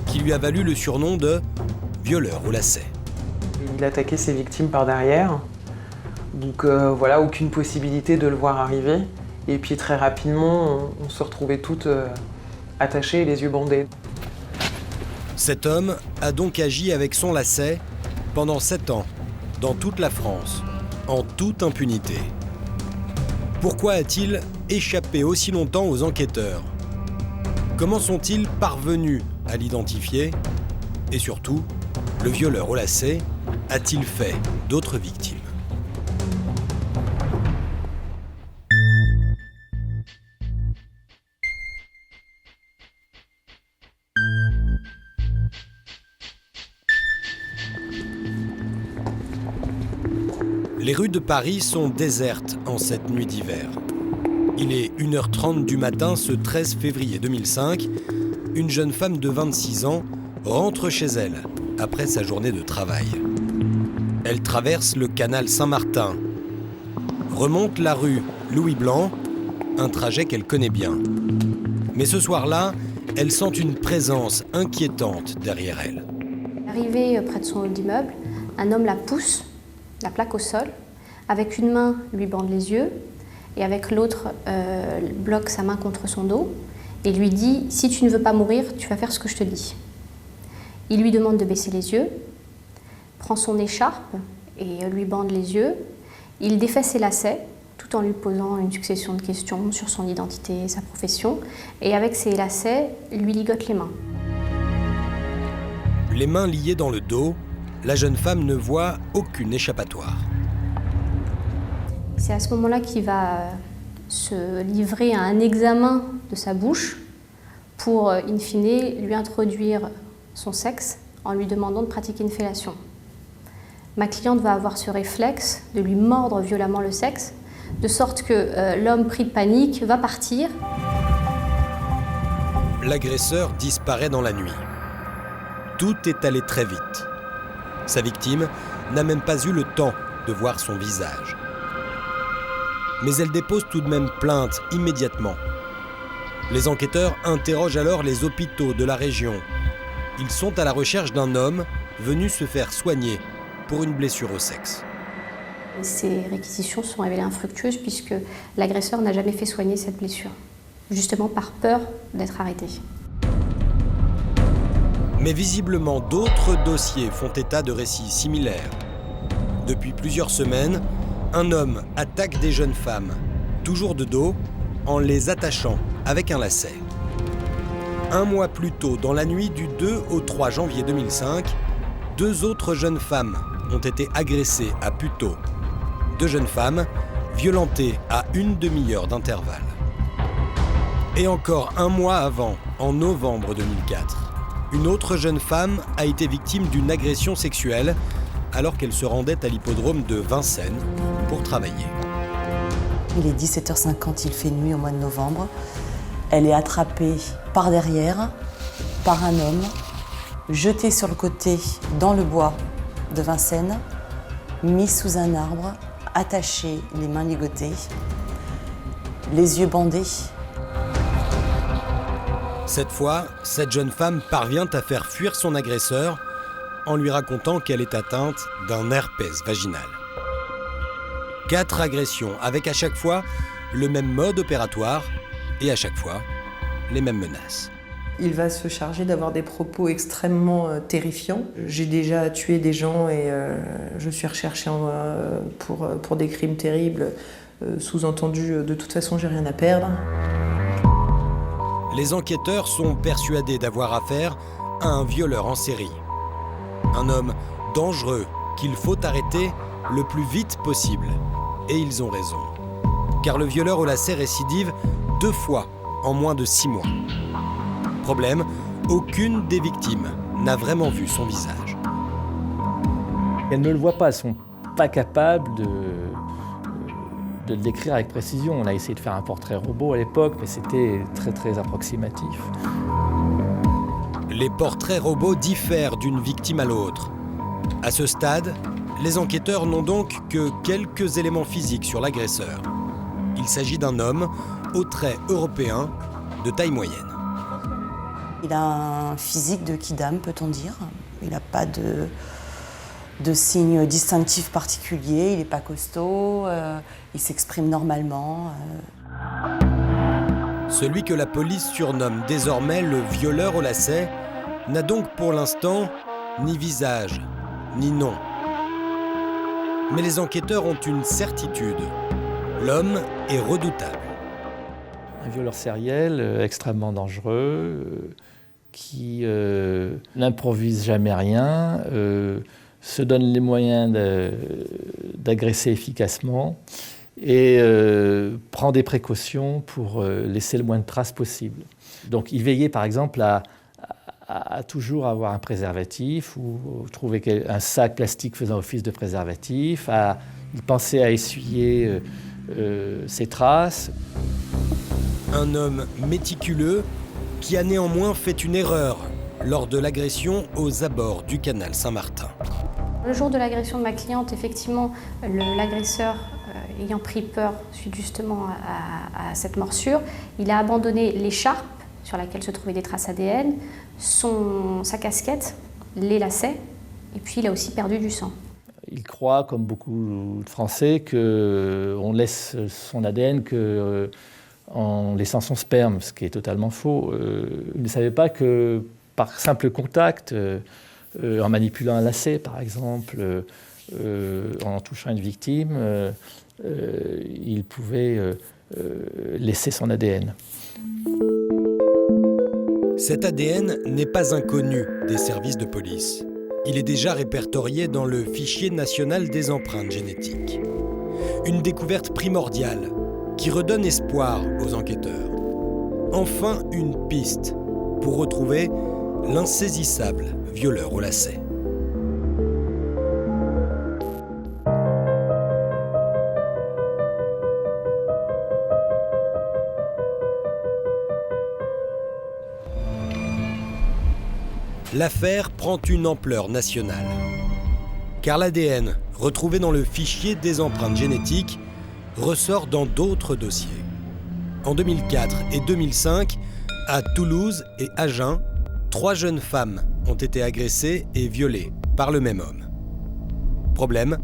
qui lui a valu le surnom de violeur au lacet. Il attaquait ses victimes par derrière, donc voilà, aucune possibilité de le voir arriver. Et puis très rapidement, on se retrouvait toutes attachées et les yeux bandés. Cet homme a donc agi avec son lacet pendant 7 ans, dans toute la France, en toute impunité. Pourquoi a-t-il échappé aussi longtemps aux enquêteurs? Comment sont-ils parvenus à l'identifier? Et surtout, le violeur au lacet a-t-il fait d'autres victimes? Les rues de Paris sont désertes en cette nuit d'hiver. Il est 1h30 du matin ce 13 février 2005. Une jeune femme de 26 ans rentre chez elle après sa journée de travail. Elle traverse le canal Saint-Martin, remonte la rue Louis-Blanc, un trajet qu'elle connaît bien. Mais ce soir-là, elle sent une présence inquiétante derrière elle. Arrivée près de son hall d'immeuble, un homme la pousse, la plaque au sol, avec une main lui bande les yeux et avec l'autre bloque sa main contre son dos et lui dit « Si tu ne veux pas mourir, tu vas faire ce que je te dis ». Il lui demande de baisser les yeux, prend son écharpe et lui bande les yeux. Il défait ses lacets tout en lui posant une succession de questions sur son identité et sa profession. Et avec ses lacets, lui ligote les mains. Les mains liées dans le dos, la jeune femme ne voit aucune échappatoire. C'est à ce moment-là qu'il va se livrer à un examen de sa bouche pour, in fine, lui introduire son sexe en lui demandant de pratiquer une fellation. Ma cliente va avoir ce réflexe de lui mordre violemment le sexe, de sorte que l'homme pris de panique va partir. L'agresseur disparaît dans la nuit. Tout est allé très vite. Sa victime n'a même pas eu le temps de voir son visage. Mais elle dépose tout de même plainte immédiatement. Les enquêteurs interrogent alors les hôpitaux de la région. Ils sont à la recherche d'un homme venu se faire soigner pour une blessure au sexe. Ces réquisitions sont révélées infructueuses puisque l'agresseur n'a jamais fait soigner cette blessure, justement par peur d'être arrêté. Mais visiblement, d'autres dossiers font état de récits similaires. Depuis plusieurs semaines, un homme attaque des jeunes femmes, toujours de dos, en les attachant avec un lacet. Un mois plus tôt, dans la nuit du 2 au 3 janvier 2005, 2 autres jeunes femmes ont été agressées à Puteaux. 2 jeunes femmes violentées à une demi-heure d'intervalle. Et encore un mois avant, en novembre 2004, une autre jeune femme a été victime d'une agression sexuelle alors qu'elle se rendait à l'hippodrome de Vincennes pour travailler. Il est 17h50, il fait nuit au mois de novembre. Elle est attrapée par derrière par un homme, jetée sur le côté dans le bois de Vincennes, mise sous un arbre, attachée, les mains ligotées, les yeux bandés. Cette fois, cette jeune femme parvient à faire fuir son agresseur en lui racontant qu'elle est atteinte d'un herpès vaginal. 4 agressions avec à chaque fois le même mode opératoire et à chaque fois les mêmes menaces. Il va se charger d'avoir des propos extrêmement terrifiants. J'ai déjà tué des gens et je suis recherchée pour des crimes terribles. Sous-entendu, de toute façon, j'ai rien à perdre. Les enquêteurs sont persuadés d'avoir affaire à un violeur en série. Un homme dangereux qu'il faut arrêter le plus vite possible. Et ils ont raison. Car le violeur au lacet récidive 2 fois en moins de 6 mois. Problème, aucune des victimes n'a vraiment vu son visage. Elles ne le voient pas, elles ne sont pas capables de le décrire avec précision. On a essayé de faire un portrait robot à l'époque, mais c'était très très approximatif. Les portraits robots diffèrent d'une victime à l'autre. À ce stade, les enquêteurs n'ont donc que quelques éléments physiques sur l'agresseur. Il s'agit d'un homme aux traits européens de taille moyenne. Il a un physique de kidam, peut-on dire. Il n'a pas de signes distinctifs particuliers, il n'est pas costaud, il s'exprime normalement. Celui que la police surnomme désormais le violeur au lacet n'a donc pour l'instant ni visage, ni nom. Mais les enquêteurs ont une certitude. L'homme est redoutable. Un violeur sériel extrêmement dangereux, qui n'improvise jamais rien, se donne les moyens d'agresser efficacement et prend des précautions pour laisser le moins de traces possible. Donc il veillait par exemple à toujours avoir un préservatif ou trouver un sac plastique faisant office de préservatif, il pensait à essuyer ses traces. Un homme méticuleux qui a néanmoins fait une erreur lors de l'agression aux abords du canal Saint-Martin. Le jour de l'agression de ma cliente, effectivement, l'agresseur, ayant pris peur suite justement à cette morsure, il a abandonné l'écharpe sur laquelle se trouvaient des traces ADN, sa casquette, les lacets, et puis il a aussi perdu du sang. Il croit, comme beaucoup de Français, qu'on laisse son ADN en laissant son sperme, ce qui est totalement faux. Il ne savait pas que par simple contact, en manipulant un lacet par exemple, en touchant une victime, il pouvait laisser son ADN. Cet ADN n'est pas inconnu des services de police. Il est déjà répertorié dans le fichier national des empreintes génétiques. Une découverte primordiale qui redonne espoir aux enquêteurs. Enfin une piste pour retrouver l'insaisissable violeur au lacet. L'affaire prend une ampleur nationale. car l'ADN retrouvé dans le fichier des empreintes génétiques ressort dans d'autres dossiers. En 2004 et 2005, à Toulouse et Agen, 3 jeunes femmes ont été agressées et violées par le même homme. Problème,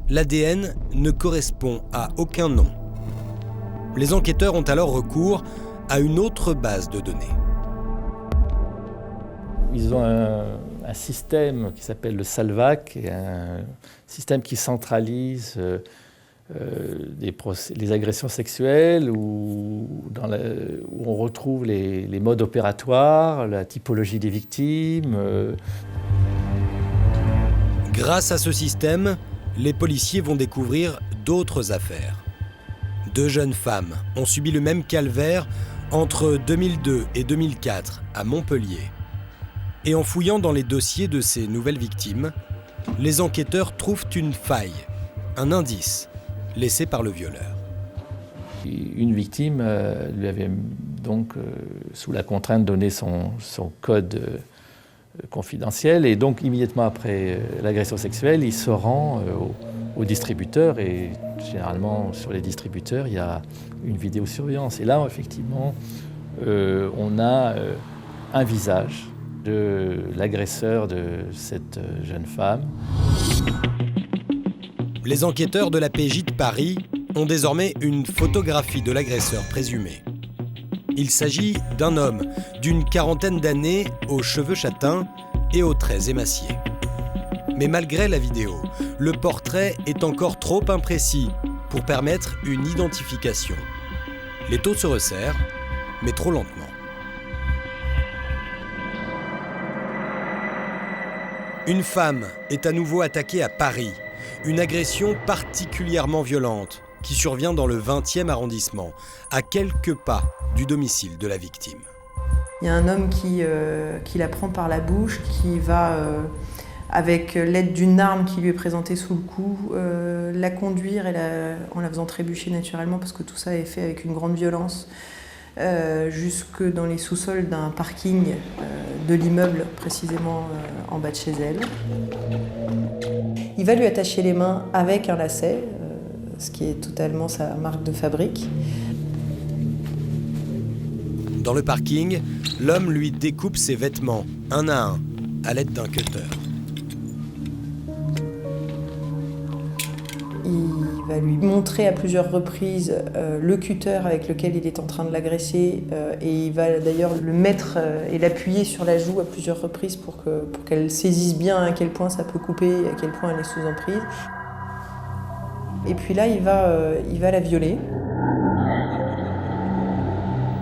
l'ADN ne correspond à aucun nom. Les enquêteurs ont alors recours à une autre base de données. Ils ont un système qui s'appelle le SALVAC, un système qui centralise les agressions sexuelles, où on retrouve les modes opératoires, la typologie des victimes. Grâce à ce système, les policiers vont découvrir d'autres affaires. 2 jeunes femmes ont subi le même calvaire entre 2002 et 2004 à Montpellier. Et en fouillant dans les dossiers de ces nouvelles victimes, les enquêteurs trouvent une faille, un indice laissé par le violeur. Une victime lui avait donc, sous la contrainte, donné son code confidentiel, et donc immédiatement après l'agression sexuelle, il se rend au distributeur, et généralement sur les distributeurs, il y a une vidéosurveillance. Et là, effectivement, on a un visage de l'agresseur de cette jeune femme. Les enquêteurs de la PJ de Paris ont désormais une photographie de l'agresseur présumé. Il s'agit d'un homme d'une quarantaine d'années, aux cheveux châtains et aux traits émaciés. Mais malgré la vidéo, le portrait est encore trop imprécis pour permettre une identification. Les taux se resserrent, mais trop lentement. Une femme est à nouveau attaquée à Paris. Une agression particulièrement violente qui survient dans le 20e arrondissement, à quelques pas du domicile de la victime. Il y a un homme qui la prend par la bouche, qui va, avec l'aide d'une arme qui lui est présentée sous le cou, la conduire en la faisant trébucher naturellement, parce que tout ça est fait avec une grande violence, jusque dans les sous-sols d'un parking de l'immeuble, précisément en bas de chez elle. Il va lui attacher les mains avec un lacet, ce qui est totalement sa marque de fabrique. Dans le parking, l'homme lui découpe ses vêtements, un à un, à l'aide d'un cutter. Il va lui montrer à plusieurs reprises le cutter avec lequel il est en train de l'agresser, et il va d'ailleurs le mettre et l'appuyer sur la joue à plusieurs reprises pour qu'elle saisisse bien à quel point ça peut couper et à quel point elle est sous emprise. Et puis là, il va la violer.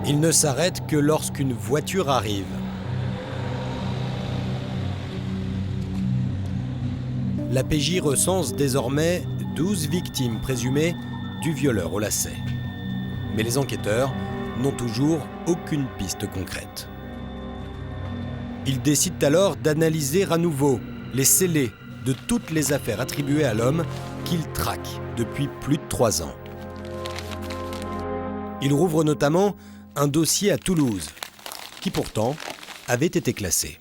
Il ne s'arrête que lorsqu'une voiture arrive. La PJ recense désormais 12 victimes présumées du violeur au lacet. Mais les enquêteurs n'ont toujours aucune piste concrète. Ils décident alors d'analyser à nouveau les scellés de toutes les affaires attribuées à l'homme qu'ils traquent depuis plus de 3 ans. Ils rouvrent notamment un dossier à Toulouse, qui pourtant avait été classé.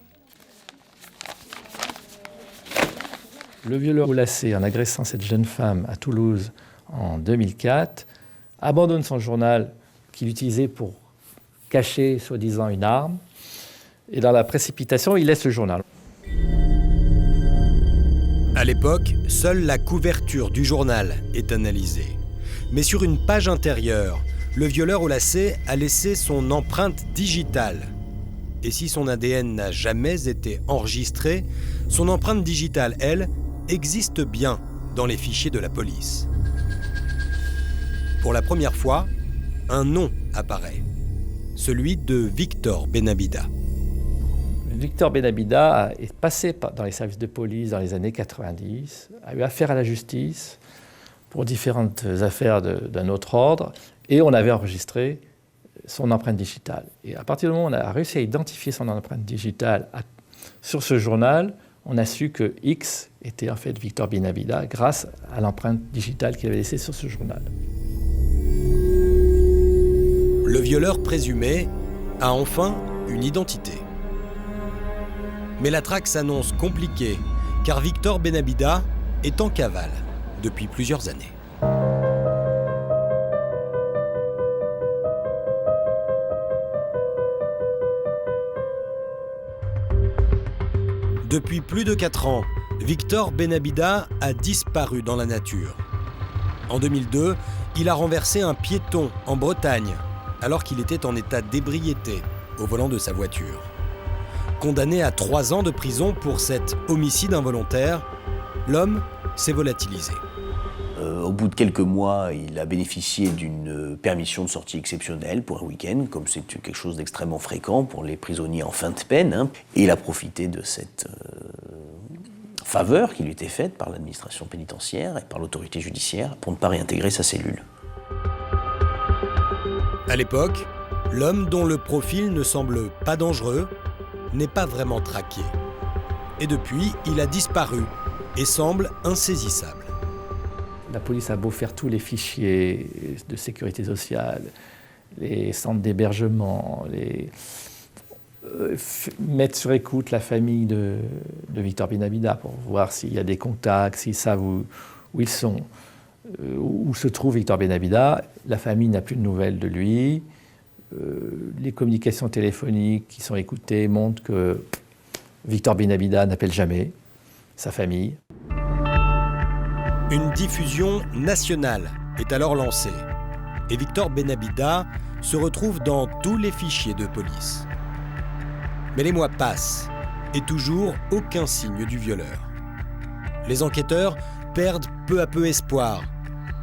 Le violeur au lacet, en agressant cette jeune femme à Toulouse en 2004, abandonne son journal qu'il utilisait pour cacher, soi-disant, une arme. Et dans la précipitation, il laisse le journal. À l'époque, seule la couverture du journal est analysée. Mais sur une page intérieure, le violeur au lacet a laissé son empreinte digitale. Et si son ADN n'a jamais été enregistré, son empreinte digitale, elle, existe bien dans les fichiers de la police. Pour la première fois, un nom apparaît, celui de Victor Benabida. Victor Benabida est passé dans les services de police dans les années 90, a eu affaire à la justice pour différentes affaires d'un autre ordre, et on avait enregistré son empreinte digitale. Et à partir du moment où on a réussi à identifier son empreinte digitale sur ce journal, on a su que X était en fait Victor Benabida grâce à l'empreinte digitale qu'il avait laissée sur ce journal. Le violeur présumé a enfin une identité. Mais la traque s'annonce compliquée, car Victor Benabida est en cavale depuis plusieurs années. Depuis plus de 4 ans, Victor Benabida a disparu dans la nature. En 2002, il a renversé un piéton en Bretagne, alors qu'il était en état d'ébriété au volant de sa voiture. Condamné à 3 ans de prison pour cet homicide involontaire, l'homme s'est volatilisé. Au bout de quelques mois, il a bénéficié d'une permission de sortie exceptionnelle pour un week-end, comme c'est quelque chose d'extrêmement fréquent pour les prisonniers en fin de peine. Et il a profité de cette faveur qui lui était faite par l'administration pénitentiaire et par l'autorité judiciaire pour ne pas réintégrer sa cellule. À l'époque, l'homme dont le profil ne semble pas dangereux n'est pas vraiment traqué. Et depuis, il a disparu et semble insaisissable. La police a beau faire tous les fichiers de sécurité sociale, les centres d'hébergement, mettre sur écoute la famille de Victor Benabida pour voir s'il y a des contacts, s'ils savent où ils sont, où se trouve Victor Benabida. La famille n'a plus de nouvelles de lui. Les communications téléphoniques qui sont écoutées montrent que Victor Benabida n'appelle jamais sa famille. Une diffusion nationale est alors lancée et Victor Benabida se retrouve dans tous les fichiers de police. Mais les mois passent et toujours aucun signe du violeur. Les enquêteurs perdent peu à peu espoir,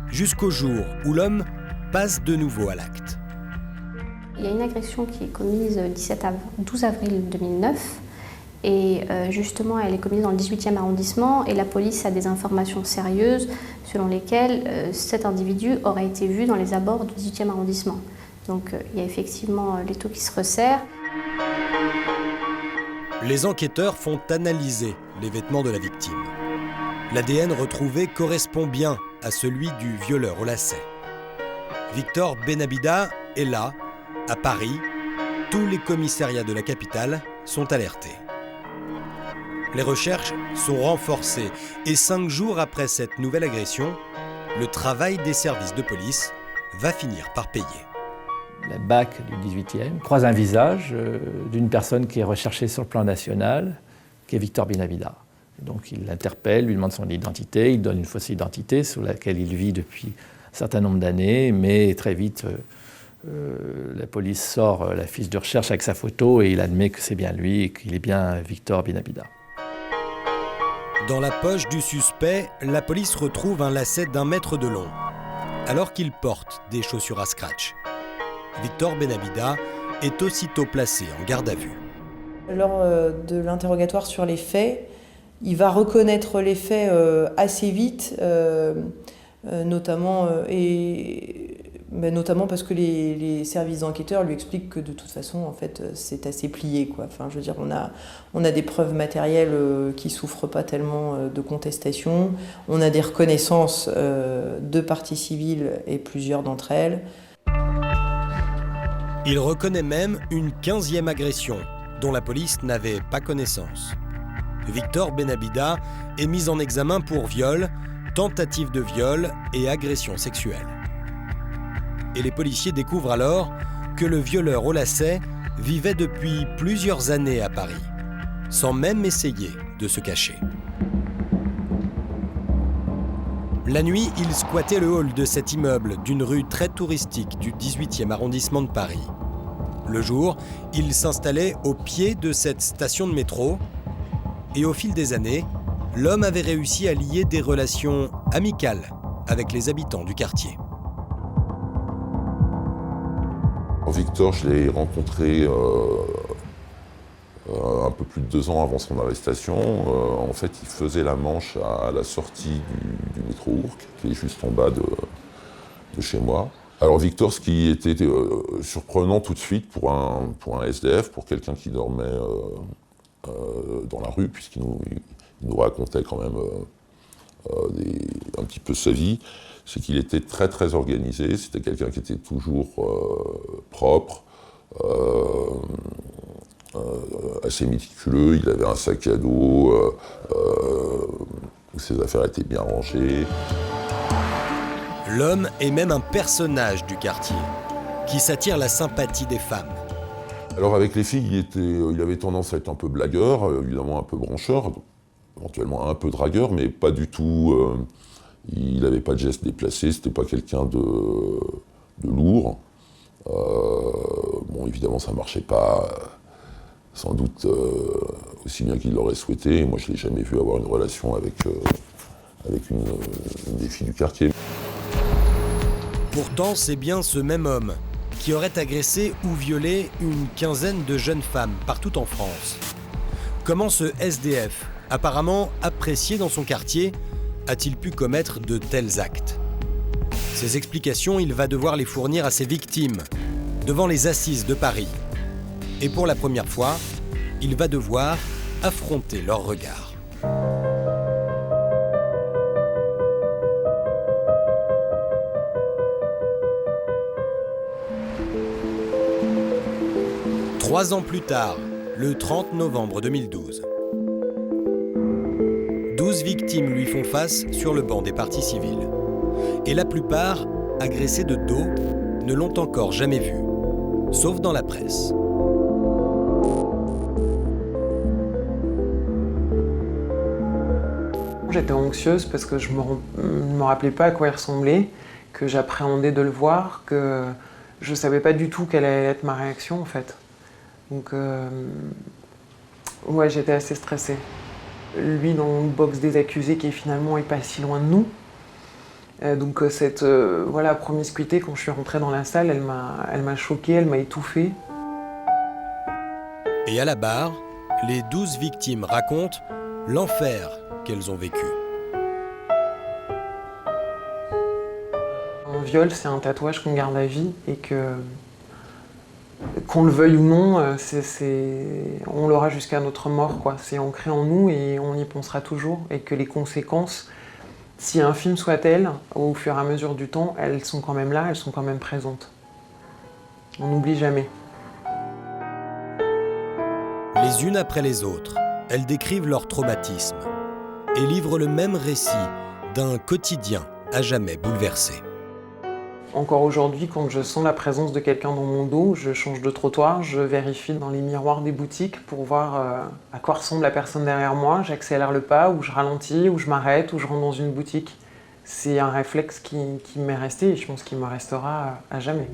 jusqu'au jour où l'homme passe de nouveau à l'acte. Il y a une agression qui est commise le 12 avril 2009. Et justement, elle est commise dans le 18e arrondissement et la police a des informations sérieuses selon lesquelles cet individu aurait été vu dans les abords du 18e arrondissement. Donc il y a effectivement l'étau qui se resserre. Les enquêteurs font analyser les vêtements de la victime. L'ADN retrouvé correspond bien à celui du violeur au lacet. Victor Benabida est là, à Paris. Tous les commissariats de la capitale sont alertés. Les recherches sont renforcées et 5 jours après cette nouvelle agression, le travail des services de police va finir par payer. La BAC du 18e croise un visage d'une personne qui est recherchée sur le plan national, qui est Victor Benabida. Donc il l'interpelle, lui demande son identité, il donne une fausse identité sur laquelle il vit depuis un certain nombre d'années, mais très vite la police sort la fiche de recherche avec sa photo et il admet que c'est bien lui et qu'il est bien Victor Benabida. Dans la poche du suspect, la police retrouve un lacet d'1 mètre de long, alors qu'il porte des chaussures à scratch. Victor Benabida est aussitôt placé en garde à vue. Lors de l'interrogatoire sur les faits, il va reconnaître les faits assez vite, notamment parce que les services enquêteurs lui expliquent que de toute façon, en fait, c'est assez plié, quoi. Enfin, je veux dire, on a des preuves matérielles qui souffrent pas tellement de contestation. On a des reconnaissances de parties civiles et plusieurs d'entre elles. Il reconnaît même une 15e agression dont la police n'avait pas connaissance. Victor Benabida est mis en examen pour viol, tentative de viol et agression sexuelle. Et les policiers découvrent alors que le violeur au lacet vivait depuis plusieurs années à Paris, sans même essayer de se cacher. La nuit, il squattait le hall de cet immeuble d'une rue très touristique du 18e arrondissement de Paris. Le jour, il s'installait au pied de cette station de métro et au fil des années, l'homme avait réussi à lier des relations amicales avec les habitants du quartier. Victor, je l'ai rencontré un peu plus de 2 ans avant son arrestation. En fait, il faisait la manche à la sortie du métro Ourcq, qui est juste en bas de chez moi. Alors Victor, ce qui était surprenant tout de suite pour un SDF, pour quelqu'un qui dormait dans la rue, puisqu'il nous racontait quand même un petit peu sa vie, c'est qu'il était très très organisé. C'était quelqu'un qui était toujours propre, assez méticuleux. Il avait un sac à dos ses affaires étaient bien rangées. L'homme est même un personnage du quartier, qui s'attire la sympathie des femmes. Alors avec les filles, il avait tendance à être un peu blagueur, évidemment un peu brancheur, éventuellement un peu dragueur, mais pas du tout... il n'avait pas de gestes déplacés, c'était pas quelqu'un de lourd. Bon, évidemment, ça marchait pas sans doute aussi bien qu'il l'aurait souhaité. Moi, je l'ai jamais vu avoir une relation avec une des filles du quartier. Pourtant, c'est bien ce même homme qui aurait agressé ou violé une quinzaine de jeunes femmes partout en France. Comment ce SDF, apparemment apprécié dans son quartier, a-t-il pu commettre de tels actes? Ces explications, il va devoir les fournir à ses victimes, devant les assises de Paris. Et pour la première fois, il va devoir affronter leur regard. Trois ans plus tard, le 30 novembre 2012. 12 victimes lui font face sur le banc des parties civiles. Et la plupart, agressées de dos, ne l'ont encore jamais vu, sauf dans la presse. J'étais anxieuse parce que je ne me rappelais pas à quoi il ressemblait, que j'appréhendais de le voir, que je ne savais pas du tout quelle allait être ma réaction en fait. Donc ouais, j'étais assez stressée. Lui dans le box des accusés qui finalement est pas si loin de nous. Donc cette voilà, promiscuité, quand je suis rentrée dans la salle, elle m'a choquée, elle m'a étouffée. Et à la barre, les 12 victimes racontent l'enfer qu'elles ont vécu. Un viol, c'est un tatouage qu'on garde à vie et que, qu'on le veuille ou non, on l'aura jusqu'à notre mort, quoi. C'est ancré en nous et on y pensera toujours. Et que les conséquences, si infime soit-elle, au fur et à mesure du temps, elles sont quand même là, elles sont quand même présentes. On n'oublie jamais. Les unes après les autres, elles décrivent leur traumatisme et livrent le même récit d'un quotidien à jamais bouleversé. Encore aujourd'hui, quand je sens la présence de quelqu'un dans mon dos, je change de trottoir, je vérifie dans les miroirs des boutiques pour voir à quoi ressemble la personne derrière moi. J'accélère le pas, ou je ralentis, ou je m'arrête, ou je rentre dans une boutique. C'est un réflexe qui m'est resté et je pense qu'il me restera à jamais.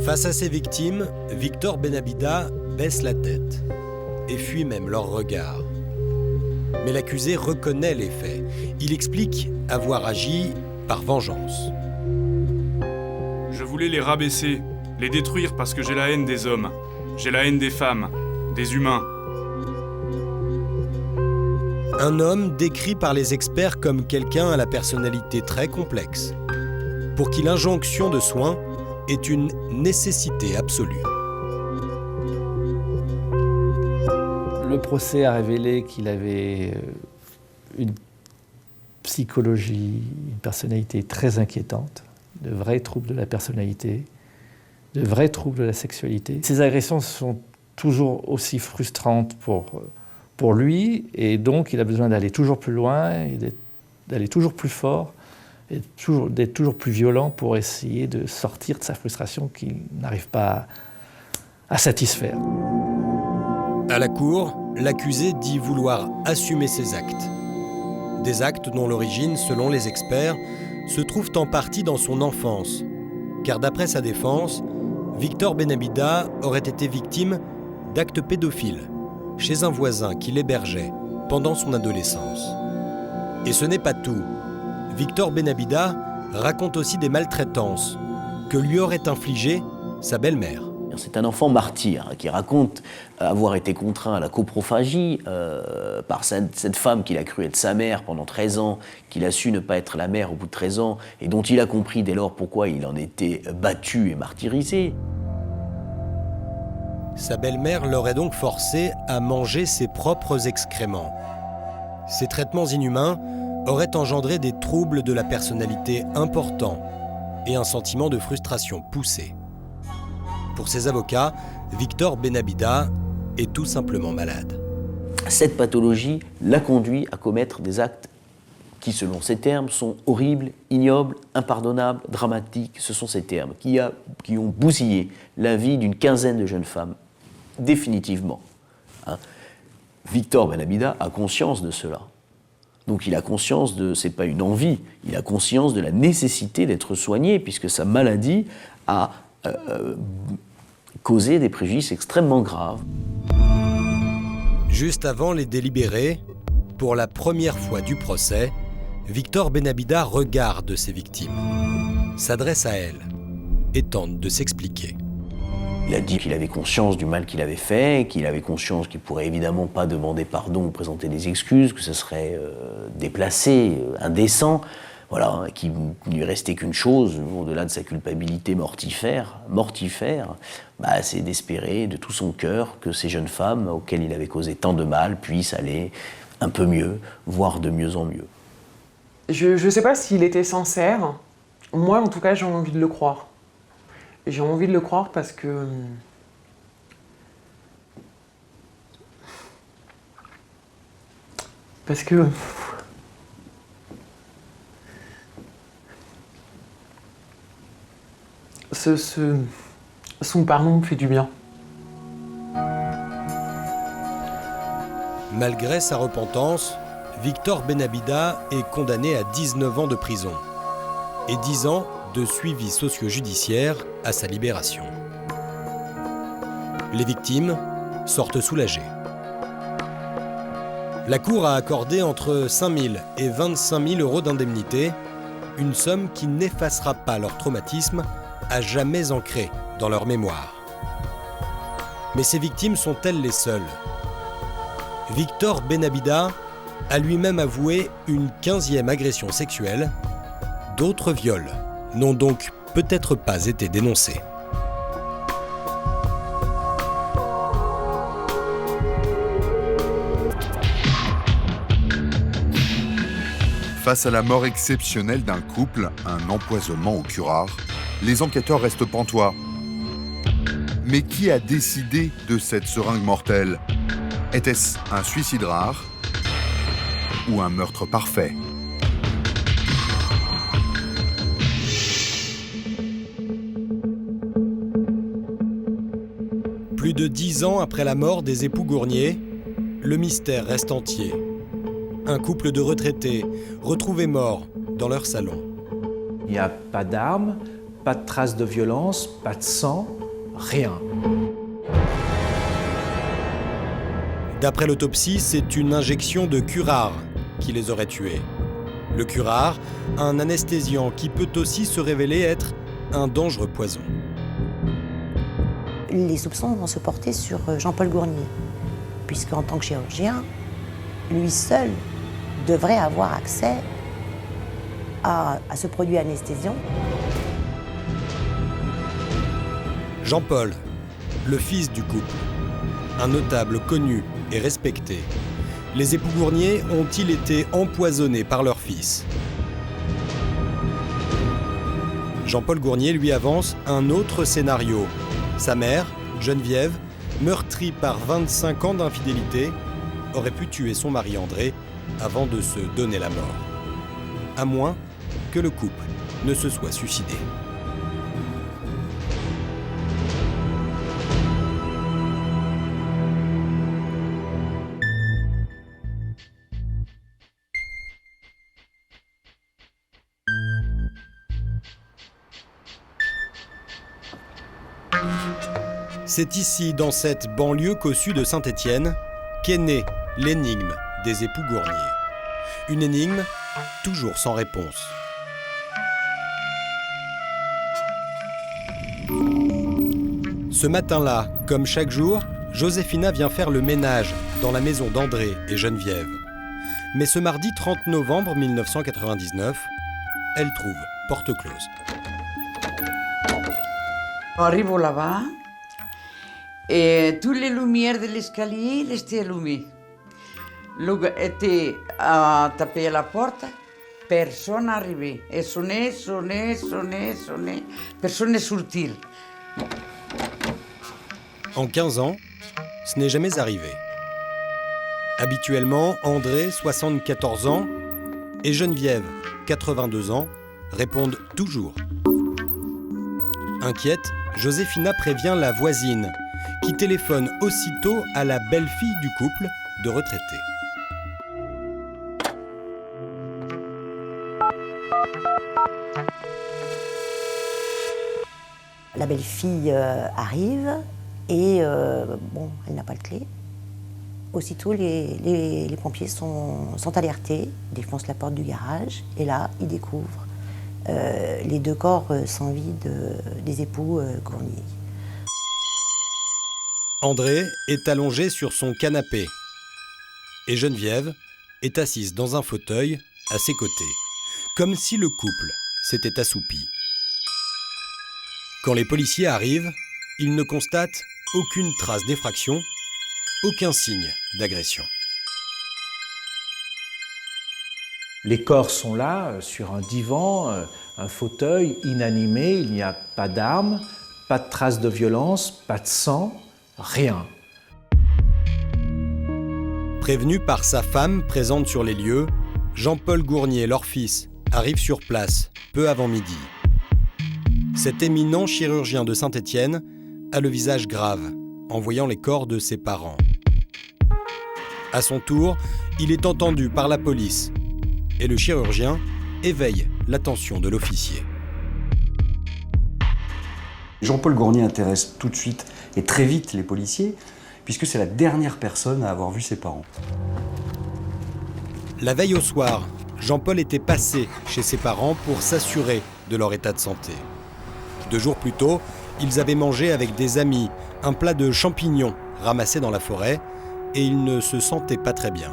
Face à ses victimes, Victor Benabida baisse la tête et fuit même leur regard. Mais l'accusé reconnaît les faits. Il explique avoir agi par vengeance. Je voulais les rabaisser, les détruire parce que j'ai la haine des hommes. J'ai la haine des femmes, des humains. Un homme décrit par les experts comme quelqu'un à la personnalité très complexe, pour qui l'injonction de soins est une nécessité absolue. Le procès a révélé qu'il avait une psychologie, une personnalité très inquiétante, de vrais troubles de la personnalité, de vrais troubles de la sexualité. Ces agressions sont toujours aussi frustrantes pour lui, et donc il a besoin d'aller toujours plus loin, et d'aller toujours plus fort, et d'être toujours plus violent pour essayer de sortir de sa frustration qu'il n'arrive pas à satisfaire. À la cour, l'accusé dit vouloir assumer ses actes. Des actes dont l'origine, selon les experts, se trouve en partie dans son enfance. Car d'après sa défense, Victor Benabida aurait été victime d'actes pédophiles chez un voisin qui l'hébergeait pendant son adolescence. Et ce n'est pas tout. Victor Benabida raconte aussi des maltraitances que lui aurait infligées sa belle-mère. C'est un enfant martyr qui raconte avoir été contraint à la coprophagie par cette femme qu'il a cru être sa mère pendant 13 ans, qu'il a su ne pas être la mère au bout de 13 ans, et dont il a compris dès lors pourquoi il en était battu et martyrisé. Sa belle-mère l'aurait donc forcé à manger ses propres excréments. Ces traitements inhumains auraient engendré des troubles de la personnalité importants et un sentiment de frustration poussé. Pour ses avocats, Victor Benabida est tout simplement malade. cette pathologie l'a conduit à commettre des actes qui, selon ces termes, sont horribles, ignobles, impardonnables, dramatiques. Ce sont ces termes qui ont bousillé la vie d'une quinzaine de jeunes femmes, définitivement. Victor Benabida a conscience de cela. Donc il a conscience c'est pas une envie, il a conscience de la nécessité d'être soigné, puisque sa maladie a causé des préjudices extrêmement graves. Juste avant les délibérés, pour la première fois du procès, Victor Benabida regarde ses victimes, s'adresse à elles et tente de s'expliquer. Il a dit qu'il avait conscience du mal qu'il avait fait, qu'il avait conscience qu'il ne pourrait évidemment pas demander pardon ou présenter des excuses, que ce serait déplacé, indécent, voilà, qu'il ne lui restait qu'une chose, au-delà de sa culpabilité mortifère, c'est d'espérer de tout son cœur que ces jeunes femmes auxquelles il avait causé tant de mal puissent aller un peu mieux, voire de mieux en mieux. Je ne sais pas s'il était sincère. Moi, en tout cas, j'ai envie de le croire. J'ai envie de le croire parce que... son pardon me fait du bien. Malgré sa repentance, Victor Benabida est condamné à 19 ans de prison et 10 ans de suivi socio-judiciaire à sa libération. Les victimes sortent soulagées. La Cour a accordé entre 5 000 et 25 000 euros d'indemnité, une somme qui n'effacera pas leur traumatisme, à jamais ancré dans leur mémoire. Mais ces victimes sont-elles les seules ? Victor Benabida a lui-même avoué une 15e agression sexuelle. D'autres viols n'ont donc peut-être pas été dénoncés. Face à la mort exceptionnelle d'un couple, un empoisonnement au curare, les enquêteurs restent pantois. Mais qui a décidé de cette seringue mortelle ? Était-ce un suicide rare ou un meurtre parfait ? Plus de 10 ans après la mort des époux Gournier, le mystère reste entier. Un couple de retraités retrouvés morts dans leur salon. Il n'y a pas d'armes, pas de traces de violence, pas de sang, rien. D'après l'autopsie, c'est une injection de curare qui les aurait tués. Le curare, un anesthésiant qui peut aussi se révéler être un dangereux poison. Les soupçons vont se porter sur Jean-Paul Gournier, puisqu'en tant que chirurgien, lui seul devrait avoir accès à ce produit anesthésiant. Jean-Paul, le fils du couple, un notable connu et respecté. Les époux Gournier ont-ils été empoisonnés par leur fils ? Jean-Paul Gournier lui avance un autre scénario. Sa mère, Geneviève, meurtrie par 25 ans d'infidélité, aurait pu tuer son mari André avant de se donner la mort. À moins que le couple ne se soit suicidé. C'est ici, dans cette banlieue cossue de Saint-Étienne, qu'est née l'énigme des époux Gournier. Une énigme toujours sans réponse. Ce matin-là, comme chaque jour, Josefina vient faire le ménage dans la maison d'André et Geneviève. Mais ce mardi 30 novembre 1999, elle trouve porte close. Arrivo là-bas et toutes les lumières de l'escalier étaient allumées. Le gars était à taper à la porte, personne n'arrivait. Et sonnait, personne n'est sorti. En 15 ans, ce n'est jamais arrivé. Habituellement, André, 74 ans, et Geneviève, 82 ans, répondent toujours. Inquiète, Josefina prévient la voisine, qui téléphone aussitôt à la belle-fille du couple de retraités. La belle-fille arrive et elle n'a pas de clé. Aussitôt, les pompiers sont alertés, ils défoncent la porte du garage et là, ils découvrent les 2 corps sans vie des époux Gournier. André est allongé sur son canapé et Geneviève est assise dans un fauteuil à ses côtés, comme si le couple s'était assoupi. Quand les policiers arrivent, ils ne constatent aucune trace d'effraction, aucun signe d'agression. Les corps sont là, sur un divan, un fauteuil inanimé, il n'y a pas d'armes, pas de traces de violence, pas de sang, rien. Prévenu par sa femme présente sur les lieux, Jean-Paul Gournier, leur fils, arrive sur place peu avant midi. Cet éminent chirurgien de Saint-Étienne a le visage grave en voyant les corps de ses parents. À son tour, il est entendu par la police et le chirurgien éveille l'attention de l'officier. Jean-Paul Gournier intéresse tout de suite et très vite les policiers, puisque c'est la dernière personne à avoir vu ses parents. La veille au soir, Jean-Paul était passé chez ses parents pour s'assurer de leur état de santé. 2 jours plus tôt, ils avaient mangé avec des amis un plat de champignons ramassés dans la forêt et ils ne se sentaient pas très bien.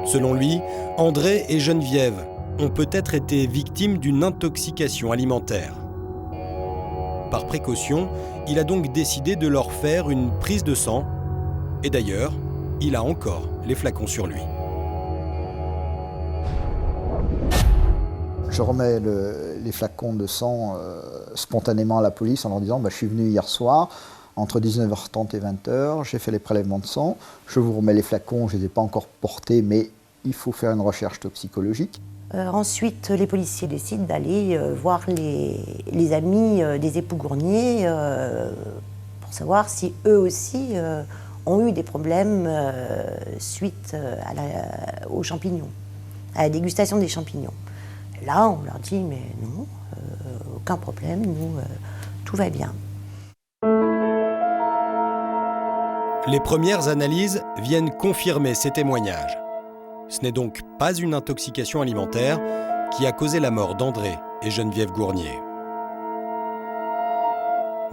Selon lui, André et Geneviève ont peut-être été victimes d'une intoxication alimentaire. Par précaution, il a donc décidé de leur faire une prise de sang. Et d'ailleurs, il a encore les flacons sur lui. Je remets les flacons de sang spontanément à la police en leur disant je suis venu hier soir, entre 19h30 et 20h, j'ai fait les prélèvements de sang, je vous remets les flacons, je ne les ai pas encore portés, mais il faut faire une recherche toxicologique. Ensuite, les policiers décident d'aller voir les amis des époux Gournier pour savoir si eux aussi ont eu des problèmes suite aux champignons, à la dégustation des champignons. Là, on leur dit, mais non, aucun problème, nous, tout va bien. Les premières analyses viennent confirmer ces témoignages. Ce n'est donc pas une intoxication alimentaire qui a causé la mort d'André et Geneviève Gournier.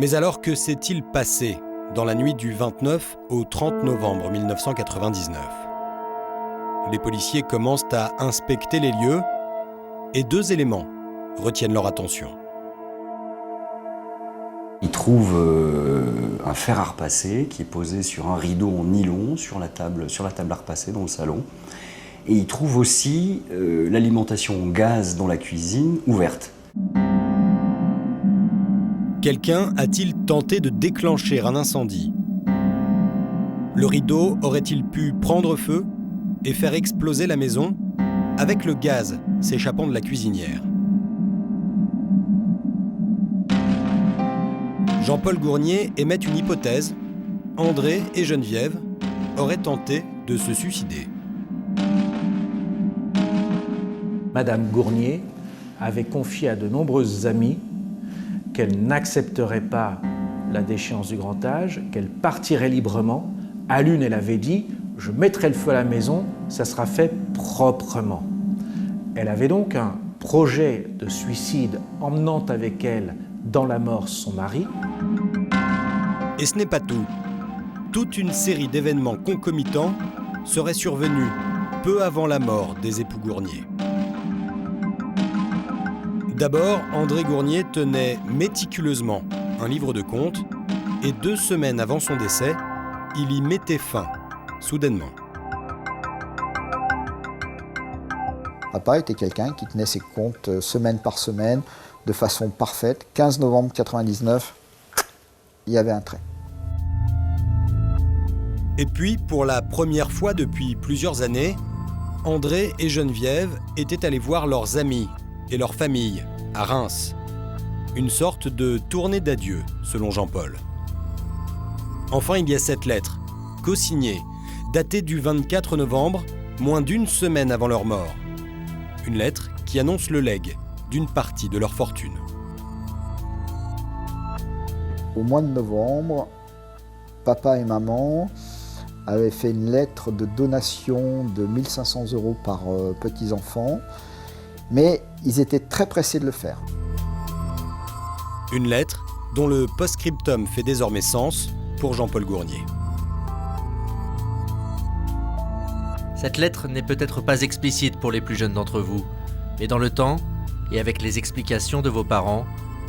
Mais alors que s'est-il passé dans la nuit du 29 au 30 novembre 1999 ? Les policiers commencent à inspecter les lieux et 2 éléments retiennent leur attention. Ils trouvent un fer à repasser qui est posé sur un rideau en nylon sur la table à repasser dans le salon. Et ils trouvent aussi l'alimentation en gaz dans la cuisine ouverte. Quelqu'un a-t-il tenté de déclencher un incendie ? Le rideau aurait-il pu prendre feu et faire exploser la maison avec le gaz s'échappant de la cuisinière ? Jean-Paul Gournier émet une hypothèse. André et Geneviève auraient tenté de se suicider. Madame Gournier avait confié à de nombreuses amies qu'elle n'accepterait pas la déchéance du grand âge, qu'elle partirait librement. À l'une, elle avait dit « Je mettrai le feu à la maison, ça sera fait proprement ». Elle avait donc un projet de suicide emmenant avec elle dans la mort son mari. Et ce n'est pas tout. Toute une série d'événements concomitants seraient survenus peu avant la mort des époux Gournier. D'abord, André Gournier tenait méticuleusement un livre de comptes et 2 semaines avant son décès, il y mettait fin, soudainement. Papa était quelqu'un qui tenait ses comptes semaine par semaine de façon parfaite. 15 novembre 1999, il y avait un trait. Et puis, pour la première fois depuis plusieurs années, André et Geneviève étaient allés voir leurs amis et leur famille à Reims. Une sorte de tournée d'adieu, selon Jean-Paul. Enfin, il y a cette lettre, co-signée, datée du 24 novembre, moins d'une semaine avant leur mort. Une lettre qui annonce le legs d'une partie de leur fortune. Au mois de novembre, papa et maman avaient fait une lettre de donation de 1 500 € par petits-enfants, mais ils étaient très pressés de le faire. Une lettre dont le post-scriptum fait désormais sens pour Jean-Paul Gournier. Cette lettre n'est peut-être pas explicite pour les plus jeunes d'entre vous, mais dans le temps, et avec les explications de vos parents,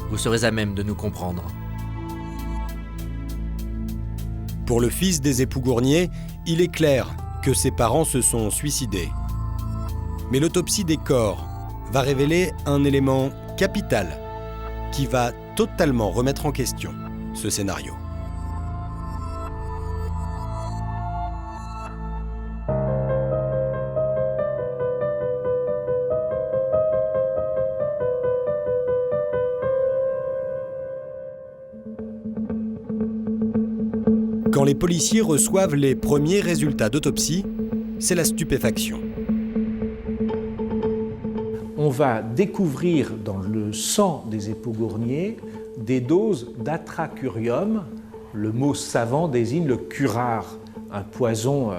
vous serez à même de nous comprendre. Pour le fils des époux Gournier, il est clair que ses parents se sont suicidés. Mais l'autopsie des corps va révéler un élément capital qui va totalement remettre en question ce scénario. Quand les policiers reçoivent les premiers résultats d'autopsie, c'est la stupéfaction. On va découvrir dans le sang des époux Gournier des doses d'atracurium. Le mot savant désigne le curare, un poison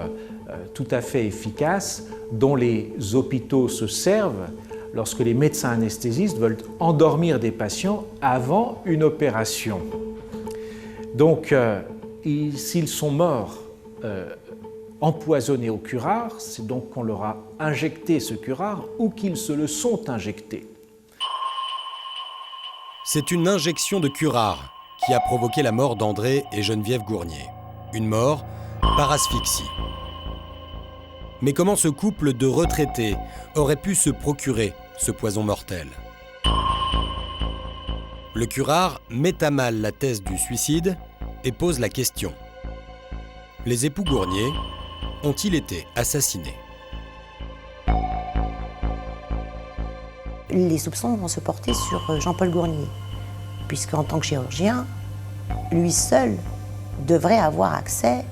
tout à fait efficace dont les hôpitaux se servent lorsque les médecins anesthésistes veulent endormir des patients avant une opération. Donc, s'ils sont morts empoisonnés au curare, c'est donc qu'on leur a injecté ce curare ou qu'ils se le sont injectés. C'est une injection de curare qui a provoqué la mort d'André et Geneviève Gournier. Une mort par asphyxie. Mais comment ce couple de retraités aurait pu se procurer ce poison mortel ? Le curare met à mal la thèse du suicide et pose la question. Les époux Gournier ont-ils été assassinés ? Les soupçons vont se porter sur Jean-Paul Gournier, puisqu'en tant que chirurgien, lui seul devrait avoir accès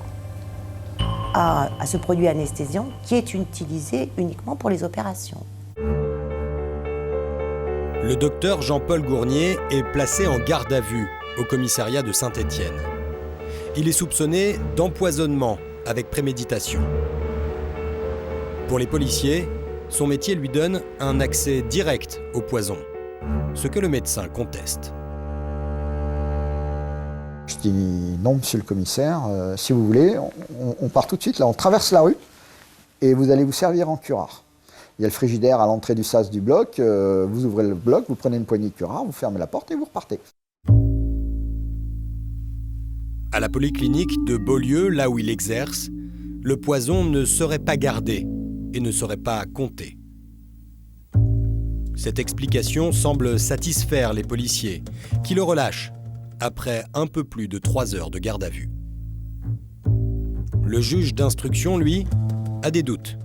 à ce produit anesthésiant qui est utilisé uniquement pour les opérations. Le docteur Jean-Paul Gournier est placé en garde à vue au commissariat de Saint-Étienne. Il est soupçonné d'empoisonnement avec préméditation. Pour les policiers, son métier lui donne un accès direct au poison, ce que le médecin conteste. Je dis non, monsieur le commissaire, si vous voulez, on part tout de suite, là on traverse la rue et vous allez vous servir en curare. Il y a le frigidaire à l'entrée du sas du bloc, vous ouvrez le bloc, vous prenez une poignée de curare, vous fermez la porte et vous repartez. À la polyclinique de Beaulieu, là où il exerce, le poison ne serait pas gardé et ne serait pas compté. Cette explication semble satisfaire les policiers, qui le relâchent après un peu plus de 3 heures de garde à vue. Le juge d'instruction, lui, a des doutes.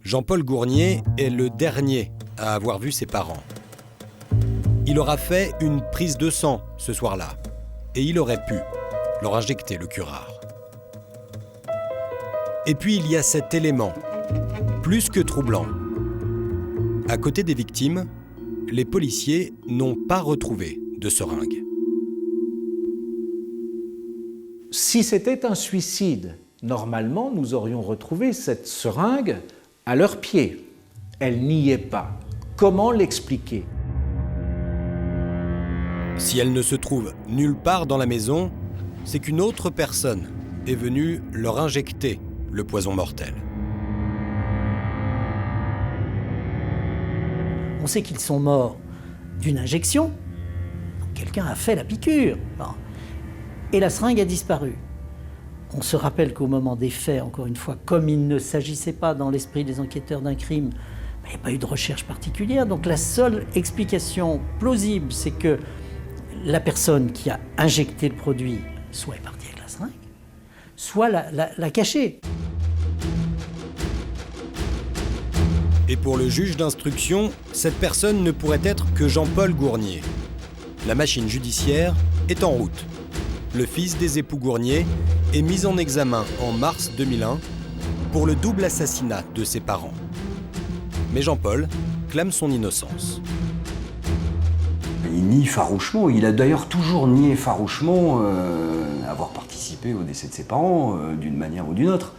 Jean-Paul Gournier est le dernier à avoir vu ses parents. Il aura fait une prise de sang ce soir-là, et il aurait pu leur injecter le curare. Et puis il y a cet élément, plus que troublant. À côté des victimes, les policiers n'ont pas retrouvé de seringue. Si c'était un suicide, normalement, nous aurions retrouvé cette seringue à leurs pieds. Elle n'y est pas. Comment l'expliquer ? Si elle ne se trouve nulle part dans la maison, c'est qu'une autre personne est venue leur injecter le poison mortel. On sait qu'ils sont morts d'une injection. Quelqu'un a fait la piqûre. Bon. Et la seringue a disparu. On se rappelle qu'au moment des faits, encore une fois, comme il ne s'agissait pas dans l'esprit des enquêteurs d'un crime, il n'y a pas eu de recherche particulière. Donc la seule explication plausible, c'est que la personne qui a injecté le produit soit est partie avec la seringue, soit la cacher. Et pour le juge d'instruction, cette personne ne pourrait être que Jean-Paul Gournier. La machine judiciaire est en route. Le fils des époux Gournier est mis en examen en mars 2001 pour le double assassinat de ses parents. Mais Jean-Paul clame son innocence. Il nie farouchement, il a d'ailleurs toujours nié farouchement avoir participé au décès de ses parents d'une manière ou d'une autre.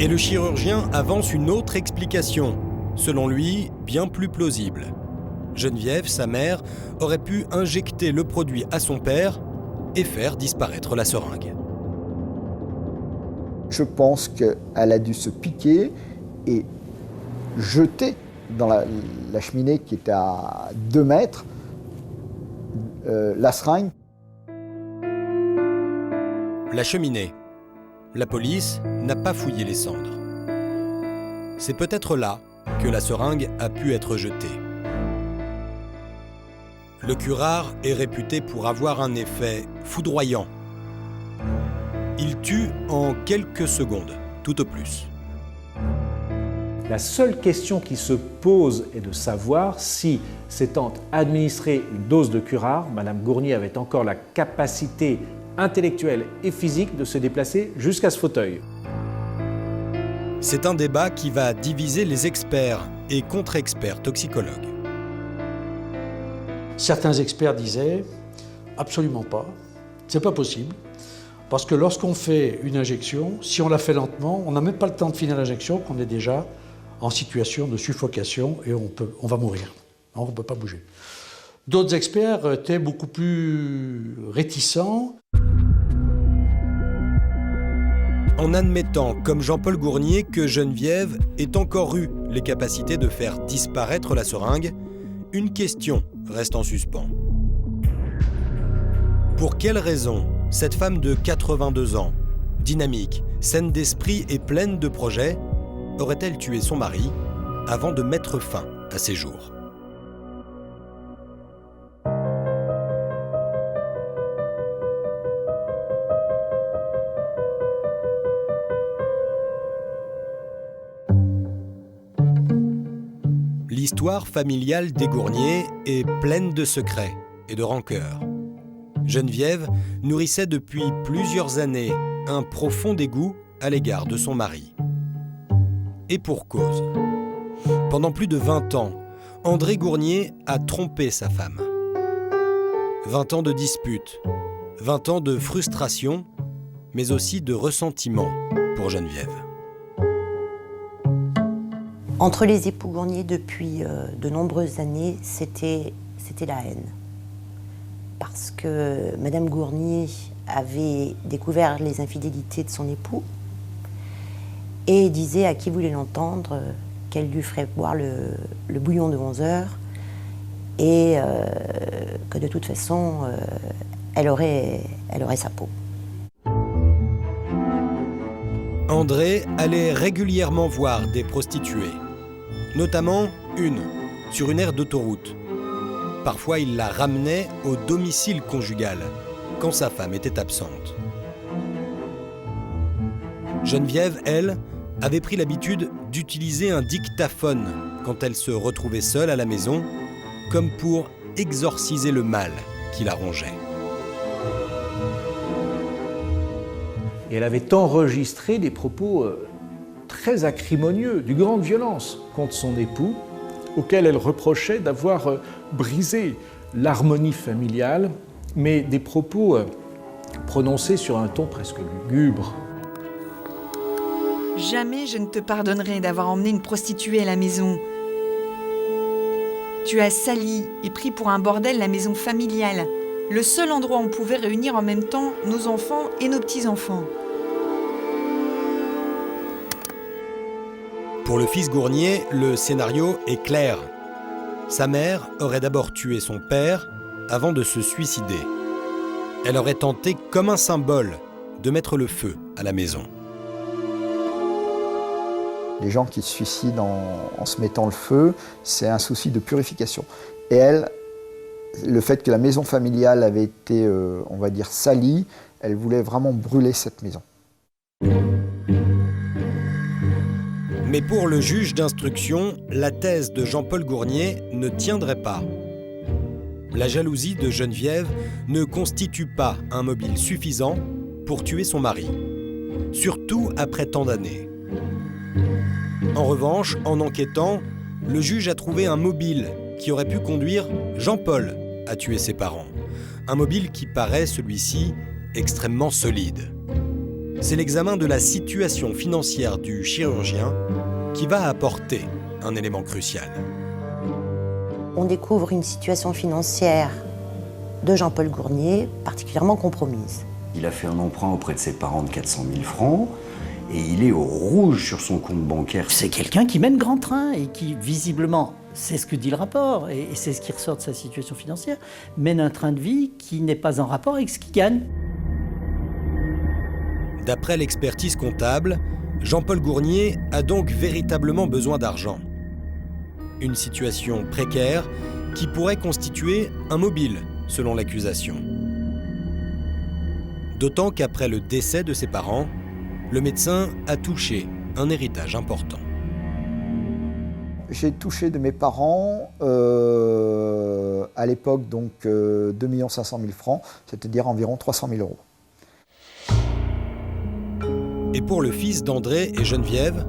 Et le chirurgien avance une autre explication, selon lui bien plus plausible. Geneviève, sa mère, aurait pu injecter le produit à son père et faire disparaître la seringue. Je pense qu'elle a dû se piquer et jeter dans la cheminée qui était à 2 mètres la seringue. La cheminée. La police n'a pas fouillé les cendres. C'est peut-être là que la seringue a pu être jetée. Le curare est réputé pour avoir un effet foudroyant. Il tue en quelques secondes, tout au plus. La seule question qui se pose est de savoir si, s'étant administré une dose de curare, Madame Gournier avait encore la capacité intellectuelle et physique de se déplacer jusqu'à ce fauteuil. C'est un débat qui va diviser les experts et contre-experts toxicologues. Certains experts disaient absolument pas, c'est pas possible, parce que lorsqu'on fait une injection, si on la fait lentement, on n'a même pas le temps de finir l'injection, qu'on est déjà en situation de suffocation et on va mourir. On ne peut pas bouger. D'autres experts étaient beaucoup plus réticents. En admettant, comme Jean-Paul Gournier, que Geneviève ait encore eu les capacités de faire disparaître la seringue, une question reste en suspens. Pour quelle raison cette femme de 82 ans, dynamique, saine d'esprit et pleine de projets, aurait-elle tué son mari avant de mettre fin à ses jours ? L'histoire familiale des Gournier est pleine de secrets et de rancœurs. Geneviève nourrissait depuis plusieurs années un profond dégoût à l'égard de son mari. Et pour cause. Pendant plus de 20 ans, André Gournier a trompé sa femme. 20 ans de disputes, 20 ans de frustration, mais aussi de ressentiment pour Geneviève. Entre les époux Gournier, depuis de nombreuses années, c'était la haine. Parce que Madame Gournier avait découvert les infidélités de son époux et disait à qui voulait l'entendre qu'elle lui ferait boire le bouillon de 11 heures et que de toute façon, elle aurait sa peau. André allait régulièrement voir des prostituées, notamment une sur une aire d'autoroute. Parfois, il la ramenait au domicile conjugal quand sa femme était absente. Geneviève, elle, avait pris l'habitude d'utiliser un dictaphone quand elle se retrouvait seule à la maison, comme pour exorciser le mal qui la rongeait. Et elle avait enregistré des propos très acrimonieux, d'une grande violence contre son époux, auquel elle reprochait d'avoir brisé l'harmonie familiale, mais des propos prononcés sur un ton presque lugubre. Jamais je ne te pardonnerai d'avoir emmené une prostituée à la maison. Tu as sali et pris pour un bordel la maison familiale, le seul endroit où on pouvait réunir en même temps nos enfants et nos petits-enfants. Pour le fils Gournier, le scénario est clair. Sa mère aurait d'abord tué son père avant de se suicider. Elle aurait tenté, comme un symbole, de mettre le feu à la maison. Les gens qui se suicident en se mettant le feu, c'est un souci de purification. Et elle Le fait que la maison familiale avait été, on va dire, salie, elle voulait vraiment brûler cette maison. Mais pour le juge d'instruction, la thèse de Jean-Paul Gournier ne tiendrait pas. La jalousie de Geneviève ne constitue pas un mobile suffisant pour tuer son mari, surtout après tant d'années. En revanche, en enquêtant, le juge a trouvé un mobile qui aurait pu conduire Jean-Paul à tuer ses parents. Un mobile qui paraît, celui-ci, extrêmement solide. C'est l'examen de la situation financière du chirurgien qui va apporter un élément crucial. On découvre une situation financière de Jean-Paul Gournier particulièrement compromise. Il a fait un emprunt auprès de ses parents de 400 000 francs et il est au rouge sur son compte bancaire. C'est quelqu'un qui mène grand train et qui, visiblement, c'est ce que dit le rapport et c'est ce qui ressort de sa situation financière, mène un train de vie qui n'est pas en rapport avec ce qu'il gagne. D'après l'expertise comptable, Jean-Paul Gournier a donc véritablement besoin d'argent. Une situation précaire qui pourrait constituer un mobile, selon l'accusation. D'autant qu'après le décès de ses parents, le médecin a touché un héritage important. J'ai touché de mes parents, à l'époque, donc 2 500 000 francs, c'est-à-dire environ 300 000 euros. Et pour le fils d'André et Geneviève,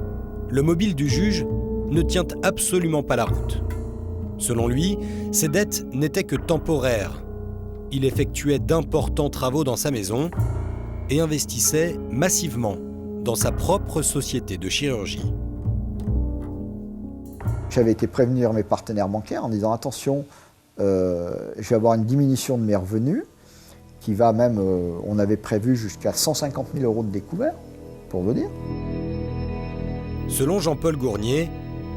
le mobile du juge ne tient absolument pas la route. Selon lui, ses dettes n'étaient que temporaires. Il effectuait d'importants travaux dans sa maison et investissait massivement dans sa propre société de chirurgie. J'avais été prévenir mes partenaires bancaires en disant « Attention, je vais avoir une diminution de mes revenus qui va même, on avait prévu jusqu'à 150 000 euros de découvert, pour vous dire. » Selon Jean-Paul Gournier,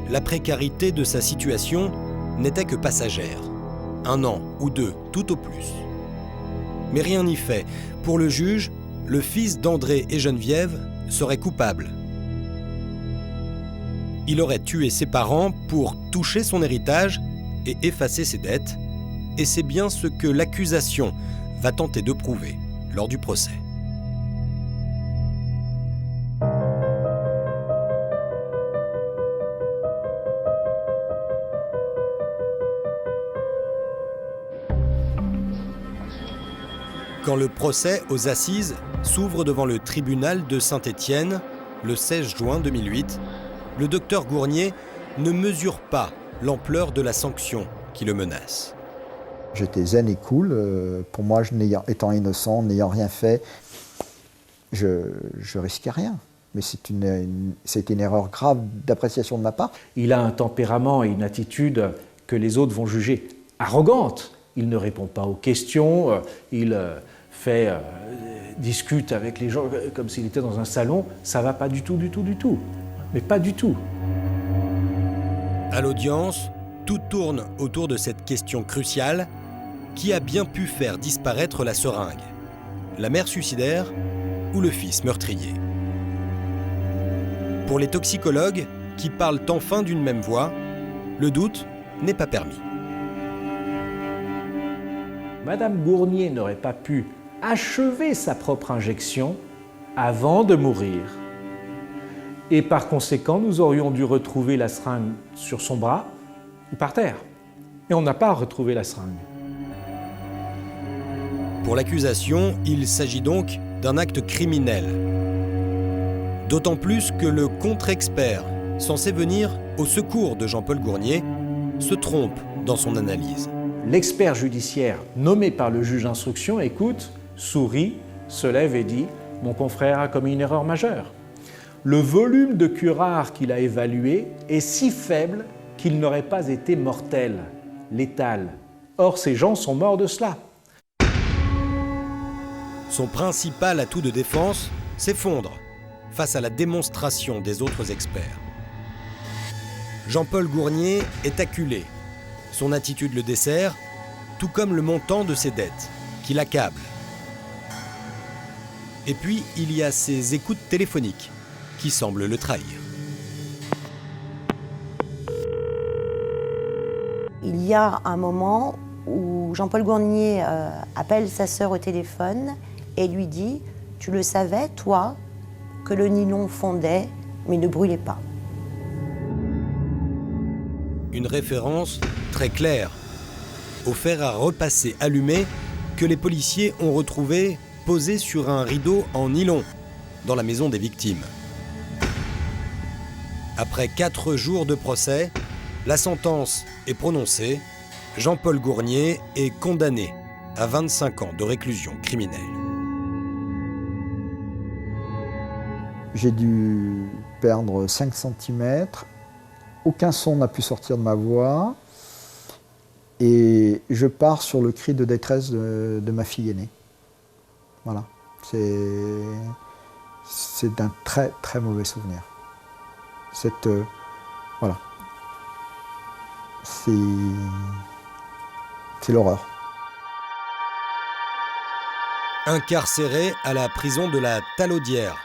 la précarité de sa situation n'était que passagère. 1 an ou 2, tout au plus. Mais rien n'y fait. Pour le juge, le fils d'André et Geneviève serait coupable. Il aurait tué ses parents pour toucher son héritage et effacer ses dettes. Et c'est bien ce que l'accusation va tenter de prouver lors du procès. Quand le procès aux assises s'ouvre devant le tribunal de Saint-Étienne, le 16 juin 2008, le docteur Gournier ne mesure pas l'ampleur de la sanction qui le menace. J'étais zen et cool. Pour moi, étant innocent, n'ayant rien fait, je risquais rien. Mais c'était une erreur grave d'appréciation de ma part. Il a un tempérament et une attitude que les autres vont juger arrogante. Il ne répond pas aux questions, il discute avec les gens comme s'il était dans un salon. Ça va pas du tout. Mais pas du tout. À l'audience, tout tourne autour de cette question cruciale. Qui a bien pu faire disparaître la seringue? La mère suicidaire ou le fils meurtrier? Pour les toxicologues, qui parlent enfin d'une même voix, le doute n'est pas permis. Madame Gournier n'aurait pas pu achever sa propre injection avant de mourir. Et par conséquent, nous aurions dû retrouver la seringue sur son bras ou par terre. Et on n'a pas retrouvé la seringue. Pour l'accusation, il s'agit donc d'un acte criminel. D'autant plus que le contre-expert, censé venir au secours de Jean-Paul Gournier, se trompe dans son analyse. L'expert judiciaire nommé par le juge d'instruction écoute, sourit, se lève et dit « Mon confrère a commis une erreur majeure. Le volume de curare qu'il a évalué est si faible qu'il n'aurait pas été mortel, létal. Or, ces gens sont morts de cela. » Son principal atout de défense s'effondre face à la démonstration des autres experts. Jean-Paul Gournier est acculé. Son attitude le dessert, tout comme le montant de ses dettes, qui l'accable. Et puis, il y a ses écoutes téléphoniques, qui semblent le trahir. Il y a un moment où Jean-Paul Gournier appelle sa sœur au téléphone et lui dit « Tu le savais, toi, que le nylon fondait, mais ne brûlait pas ». Une référence très claire au fer à repasser allumé que les policiers ont retrouvé posé sur un rideau en nylon dans la maison des victimes. Après 4 jours de procès, la sentence est prononcée. Jean-Paul Gournier est condamné à 25 ans de réclusion criminelle. J'ai dû perdre 5 cm. Aucun son n'a pu sortir de ma voix. Et je pars sur le cri de détresse de ma fille aînée. Voilà. C'est un très très mauvais souvenir. Voilà. C'est l'horreur. Incarcéré à la prison de la Talaudière,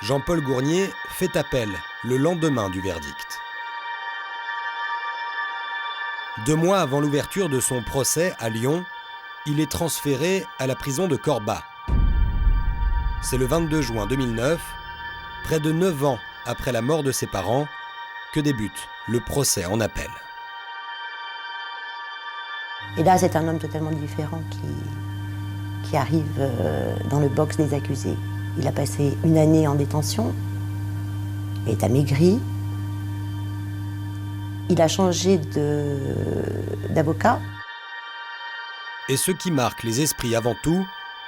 Jean-Paul Gournier fait appel le lendemain du verdict. 2 mois avant l'ouverture de son procès à Lyon, il est transféré à la prison de Corba. C'est le 22 juin 2009, près de 9 ans après la mort de ses parents, que débute le procès en appel. Et là, c'est un homme totalement différent qui arrive dans le box des accusés. Il a passé 1 année en détention, il est amaigri, il a changé d'avocat. Et ce qui marque les esprits avant tout,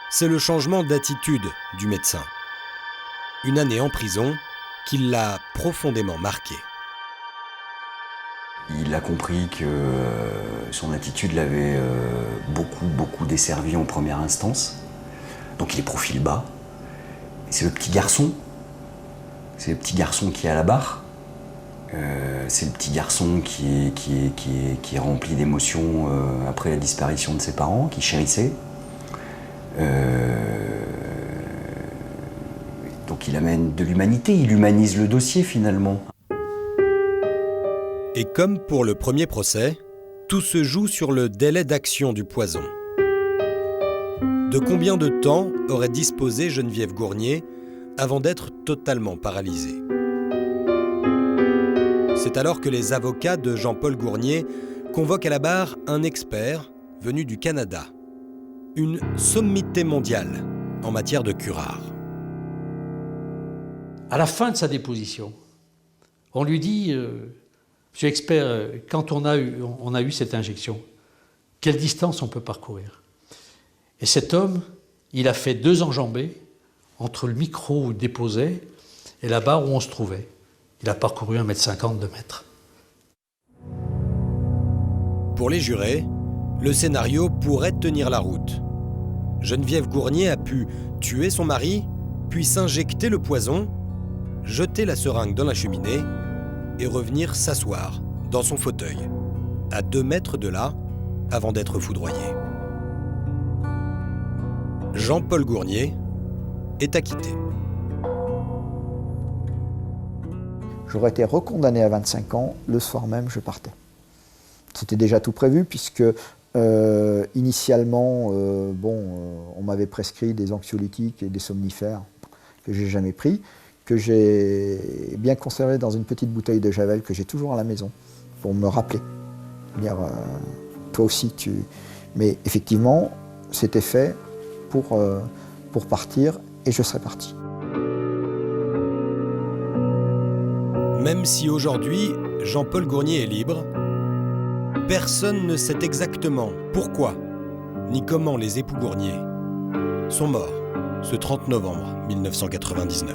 c'est le changement d'attitude du médecin. 1 année en prison qui l'a profondément marqué. Il a compris que son attitude l'avait beaucoup desservi en première instance. Donc il est profil bas. C'est le petit garçon. C'est le petit garçon qui est à la barre. C'est le petit garçon qui est rempli d'émotions après la disparition de ses parents, qui chérissait. Donc il amène de l'humanité, il humanise le dossier finalement. Et comme pour le premier procès, tout se joue sur le délai d'action du poison. De combien de temps aurait disposé Geneviève Gournier avant d'être totalement paralysée? C'est alors que les avocats de Jean-Paul Gournier convoquent à la barre un expert venu du Canada. Une sommité mondiale en matière de curare. À la fin de sa déposition, on lui dit Monsieur expert, quand on a eu cette injection, quelle distance on peut parcourir? Et cet homme, il a fait 2 enjambées entre le micro où il déposait et la barre où on se trouvait. Il a parcouru 1,50 m, 2 mètres. Pour les jurés, le scénario pourrait tenir la route. Geneviève Gournier a pu tuer son mari, puis s'injecter le poison, jeter la seringue dans la cheminée et revenir s'asseoir dans son fauteuil, à 2 mètres de là, avant d'être foudroyé. Jean-Paul Gournier est acquitté. J'aurais été recondamné à 25 ans, le soir même je partais. C'était déjà tout prévu puisque initialement, on m'avait prescrit des anxiolytiques et des somnifères que j'ai jamais pris, que j'ai bien conservé dans une petite bouteille de Javel que j'ai toujours à la maison pour me rappeler. Dire, toi aussi tu... Mais effectivement, c'était fait pour partir et je serais parti. Même si aujourd'hui, Jean-Paul Gournier est libre, personne ne sait exactement pourquoi ni comment les époux Gournier sont morts ce 30 novembre 1999.